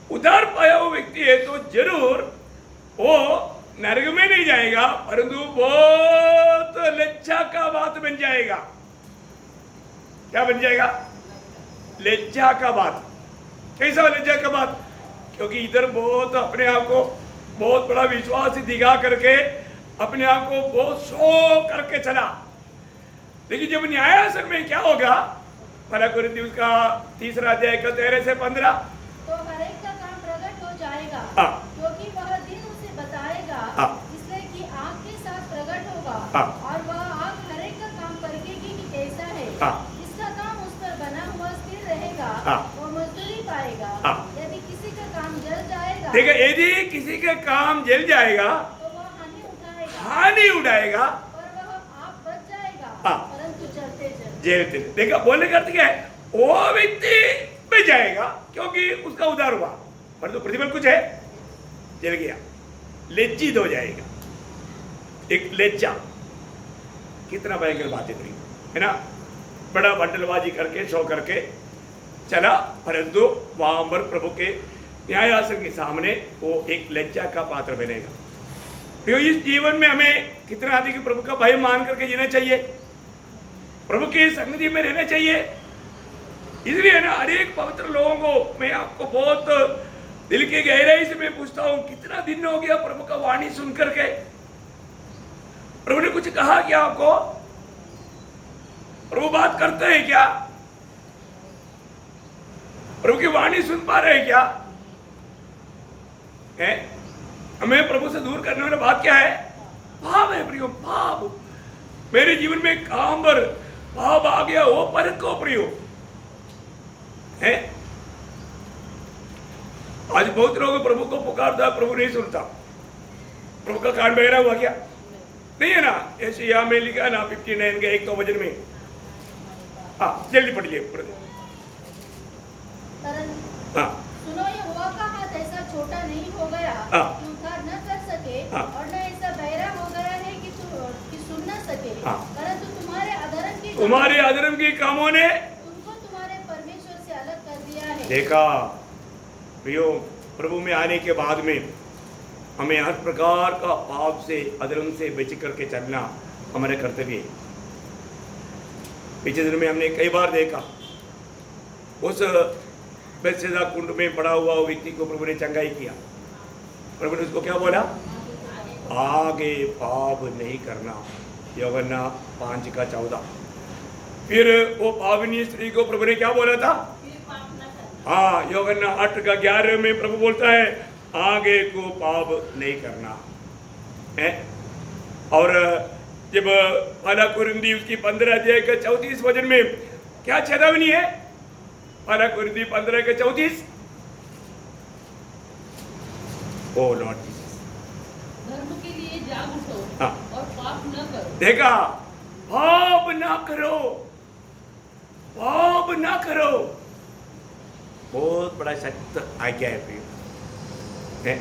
उद्धार पाया हुआ व्यक्ति है तो जरूर वो नरक में नहीं जाएगा, परंतु बहुत लज्जा का बात बन जाएगा। क्या बन जाएगा? लज्जा का बात। कैसा लज्जा का बात? क्योंकि इधर बहुत अपने आप को बहुत बड़ा विश्वास दिखा करके अपने आप को बहुत शो करके चला, लेकिन जब न्यायासन में क्या होगा? पहला कुरिन्थियों का 3 अध्याय का 13 से 15। तो हर एक का काम प्रकट हो जाएगा, हाँ। क्योंकि वह दिन उसे बताएगा, हाँ। इसलिए कि आग के साथ प्रकट होगा। हाँ। और वह आग हर एक का काम परखेगी कि कैसा है। हाँ। जिसका काम उस पर बना हुआ स्थिर रहेगा, हाँ। वो मजदूरी पाएगा। हाँ। यदि किसी का काम जल जाएगा देखा, यदि किसी का काम जल जाएगा, तो वह हानि उठाएगा, और वह आप बच जाएगा, हाँ। परंतु जलते जेलते। देखा, बोलने का अर्थ क्या है? वो व्यक्ति बच जाएगा। क्योंकि उसका उद्धार हुआ, परंतु प्रतिफल कुछ है, जल गया, लज्जित हो जाएगा। एक लज्जा, कितना भयंकर बात है ना। बड़ा बंडलबाजी करके शो करके चला, परंतु वहां पर प्रभु के न्यायासन के सामने वो एक लज्जा का पात्र बनेगा। तो इस जीवन में हमें कितना अधिक प्रभु का भय मान करके जीना चाहिए, प्रभु की संगति में रहना चाहिए। इसलिए ना अनेक पवित्र लोगों को मैं आपको बहुत दिल के गहराई से मैं पूछता हूं, कितना दिन हो गया प्रभु का वाणी सुन करके? प्रभु ने कुछ कहा क्या आपको? प्रभु बात करते हैं क्या? प्रभु की वाणी सुन पा रहे हैं क्या? है? हमें प्रभु से दूर करने वाला बात क्या है? भाव है प्रियो, भाव। मेरे जीवन में काम पर भाव आ गया, वो परख को प्रियो है। आज बहुत लोग प्रभु को पुकारता, प्रभु नहीं सुनता। प्रभु का कान बहरा हुआ क्या? नहीं है ना। यशायाह में लिखा ना 59 के 1 वचन में। हाँ जल्दी पढ़िए। हाँ सुनो, यहोवा का हाथ ऐसा छोटा नहीं हो गया कि उद्धार न कर सके, और न ऐसा बहरा हो गया है कि सुन न सके, परंतु तुम्हारे अधर्म के कामों ने तुमको तुम्हारे परमेश्वर से अलग कर दिया है। देखा प्रियो, प्रभु में आने के बाद में हमें हर प्रकार का पाप से, अधर्म से बच करके चलना हमारे कर्तव्य है। पिछले दिन में हमने कई बार देखा, उस बेतसैदा कुंड में पड़ा हुआ व्यक्ति को प्रभु ने चंगाई किया। प्रभु ने उसको क्या बोला? आगे पाप नहीं करना, यूहन्ना 5:14। फिर वो पावनी स्त्री को प्रभु ने क्या बोला था? हाँ, यूहन्ना 8:11 में प्रभु बोलता है आगे को पाप नहीं करना है। और जब पहला कुरिन्थी उसकी 15 अध्याय का 34 वचन में क्या चेतावनी है? पहला कुरिन्थी 15:34। ओ लॉर्ड जीसस, धर्म के लिए जाग उठो और पाप न करो। देखा, पाप ना करो, पाप ना करो। बहुत बड़ा सख्त आज्ञा है प्रिय है।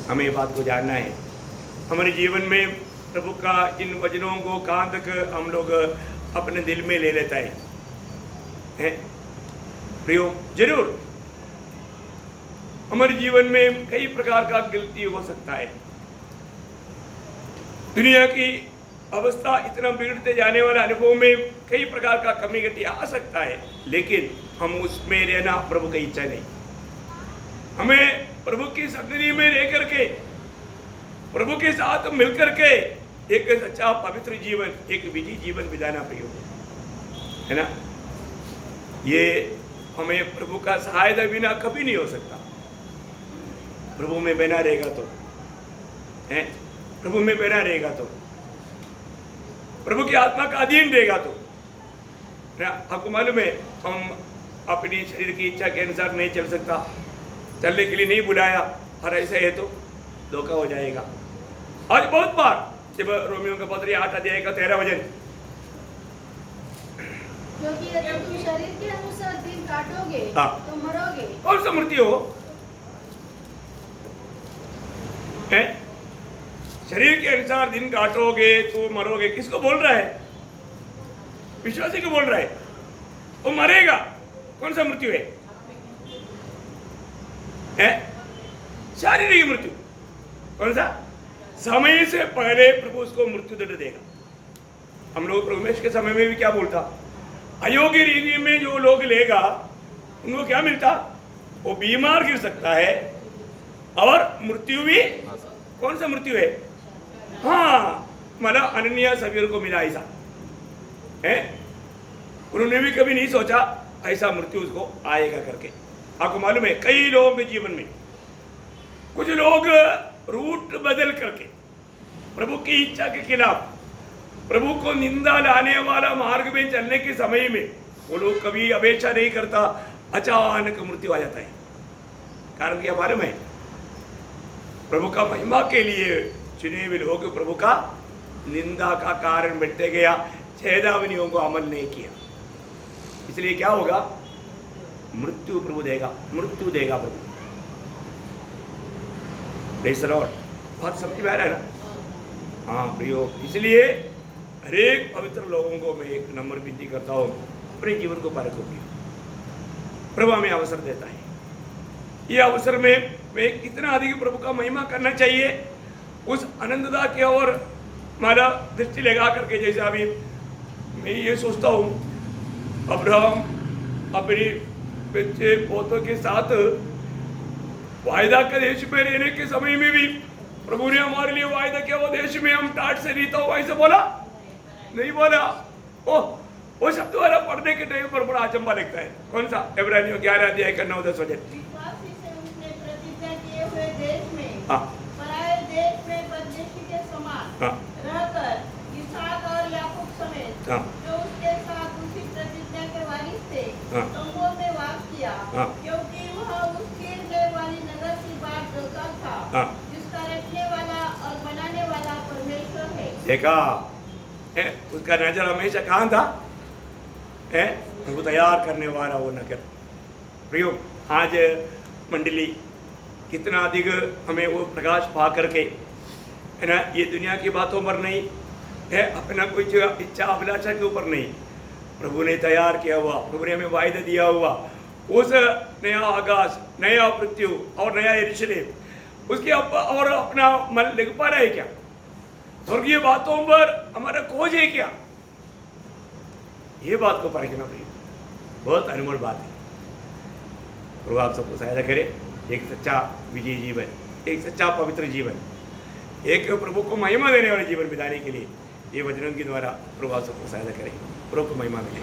हमें ये बात को जानना है। हमारे जीवन में प्रभु का इन वचनों को कहाँ तक हम लोग अपने दिल में ले लेता है प्रियो? जरूर हमारे जीवन में कई प्रकार का गलती हो सकता है। दुनिया की अवस्था इतना बिगड़ते जाने वाला अनुभव में कई प्रकार का कमी गति आ सकता है, लेकिन हम उसमें रहना प्रभु की इच्छा नहीं। हमें प्रभु की संगति में रह करके, प्रभु के साथ मिलकर के एक सच्चा पवित्र जीवन, एक विधि जीवन बिताना प्रियो है ना। ये हमें प्रभु का सहायता बिना कभी नहीं हो सकता। प्रभु में बना रहेगा तो है, प्रभु में बना रहेगा तो, प्रभु की आत्मा का अधीन रहेगा तो। आपको मालूम है, हम अपनी शरीर की इच्छा के अनुसार नहीं चल सकता। चलने के लिए नहीं बुलाया, और ऐसे है तो धोखा हो जाएगा। आज बहुत बार जब रोमियो का पत्र 8 अध्याय का 13 वचन, क्योंकि यदि तुम शरीर के अनुसार दिन काटोगे तो मरोगे। कौन सा मृत्यु हो है? शरीर के अनुसार दिन काटोगे तो मरोगे, किसको बोल रहा है? विश्वासी को बोल रहा है। वो मरेगा। कौन सा मृत्यु है? शारीरिक मृत्यु। कौन सा? समय से पहले प्रभु उसको मृत्यु दंड देगा। हम लोग प्रभु के समय में भी क्या बोलता? अयोग्य रीति में जो लोग लेगा उनको क्या मिलता? वो बीमार गिर सकता है और मृत्यु भी। कौन सा मृत्यु है? हाँ, मतलब अनन्या सफीर को मिला ऐसा है। उन्होंने भी कभी नहीं सोचा ऐसा मृत्यु उसको आएगा करके। आपको मालूम है, कई लोगों के जीवन में कुछ लोग रूट बदल करके प्रभु की इच्छा के खिलाफ, प्रभु को निंदा लाने वाला मार्ग में चलने के समय में वो लोग कभी अपेक्षा नहीं करता, अचानक मृत्यु आ जाता है। कारण क्या मालूम है? प्रभु का महिमा के लिए चुने हुए लोग प्रभु का निंदा का कारण बैठते गया, चेतावनियों को अमल नहीं किया। इसलिए क्या होगा? मृत्यु प्रभु देगा, मृत्यु देगा प्रभु। Praise the Lord. बहुत समझ में आ रहा है ना? हाँ प्रियो, इसलिए हरेक पवित्र लोगों को मैं एक नम्र विनती करता हूँ, अपने जीवन को परखो। प्रभु हमें अवसर देता है, ये अवसर में मैं कितना अधिक प्रभु का महिमा करना चाहिए, उस आनंदता की ओर हमारा दृष्टि लगा करके। जैसे अभी मैं ये सोचता हूँ, अब्राहम अपने बच्चे पोतों के साथ वायदा के देश में रहने के समय में भी प्रभु ने हमारे लिए वायदा किया, वो देश में हम टाट से रहता हूँ, ऐसे बोला नहीं बोला। वो शब्द वाला पढ़ने के टाइम पर बड़ा अचंबा लगता है। कौन सा? इब्रानियों 11 अध्याय का 9-10 वचन। विश्वासी से उसने प्रतिज्ञा किए हुए देश में, हाँ पराए देश में परदेशी के समान हाँ रहकर इसहाक और याकूब समेत हाँ जो उसके साथ उसी प्रतिज्ञा के वारिस थे, हाँ। तंबुओं में वास किया, हाँ। क्योंकि वह उस गिरने वाली नगर की बात जोता था, हाँ। जिसका रखने वाला और बनाने वाला परमेश्वर है। देखा है, उसका नजर हमेशा कहाँ था? है उनको तैयार करने वाला वो नगर। प्रियो, आज मंडली कितना अधिक हमें वो प्रकाश पा करके, है ना, ये दुनिया की बातों पर नहीं है, अपना कुछ इच्छा अभिलाषा के ऊपर नहीं, प्रभु ने तैयार किया हुआ, प्रभु ने हमें वायदा दिया हुआ उस नया आकाश, नया पृथ्वी और नया यरूशलेम, उसके और अपना मन लग पा रहा है क्या? स्वर्गीय बातों पर हमारा खोज है क्या? ये बात को परखना भाई बहुत अनमोल बात है। प्रभु आप सबको सहायता करे, एक सच्चा विजयी जीवन, एक सच्चा पवित्र जीवन, एक प्रभु को महिमा देने वाले जीवन बिताने के लिए ये वचनों के द्वारा प्रभु आप सबको सहायता करे, प्रभु को महिमा मिले।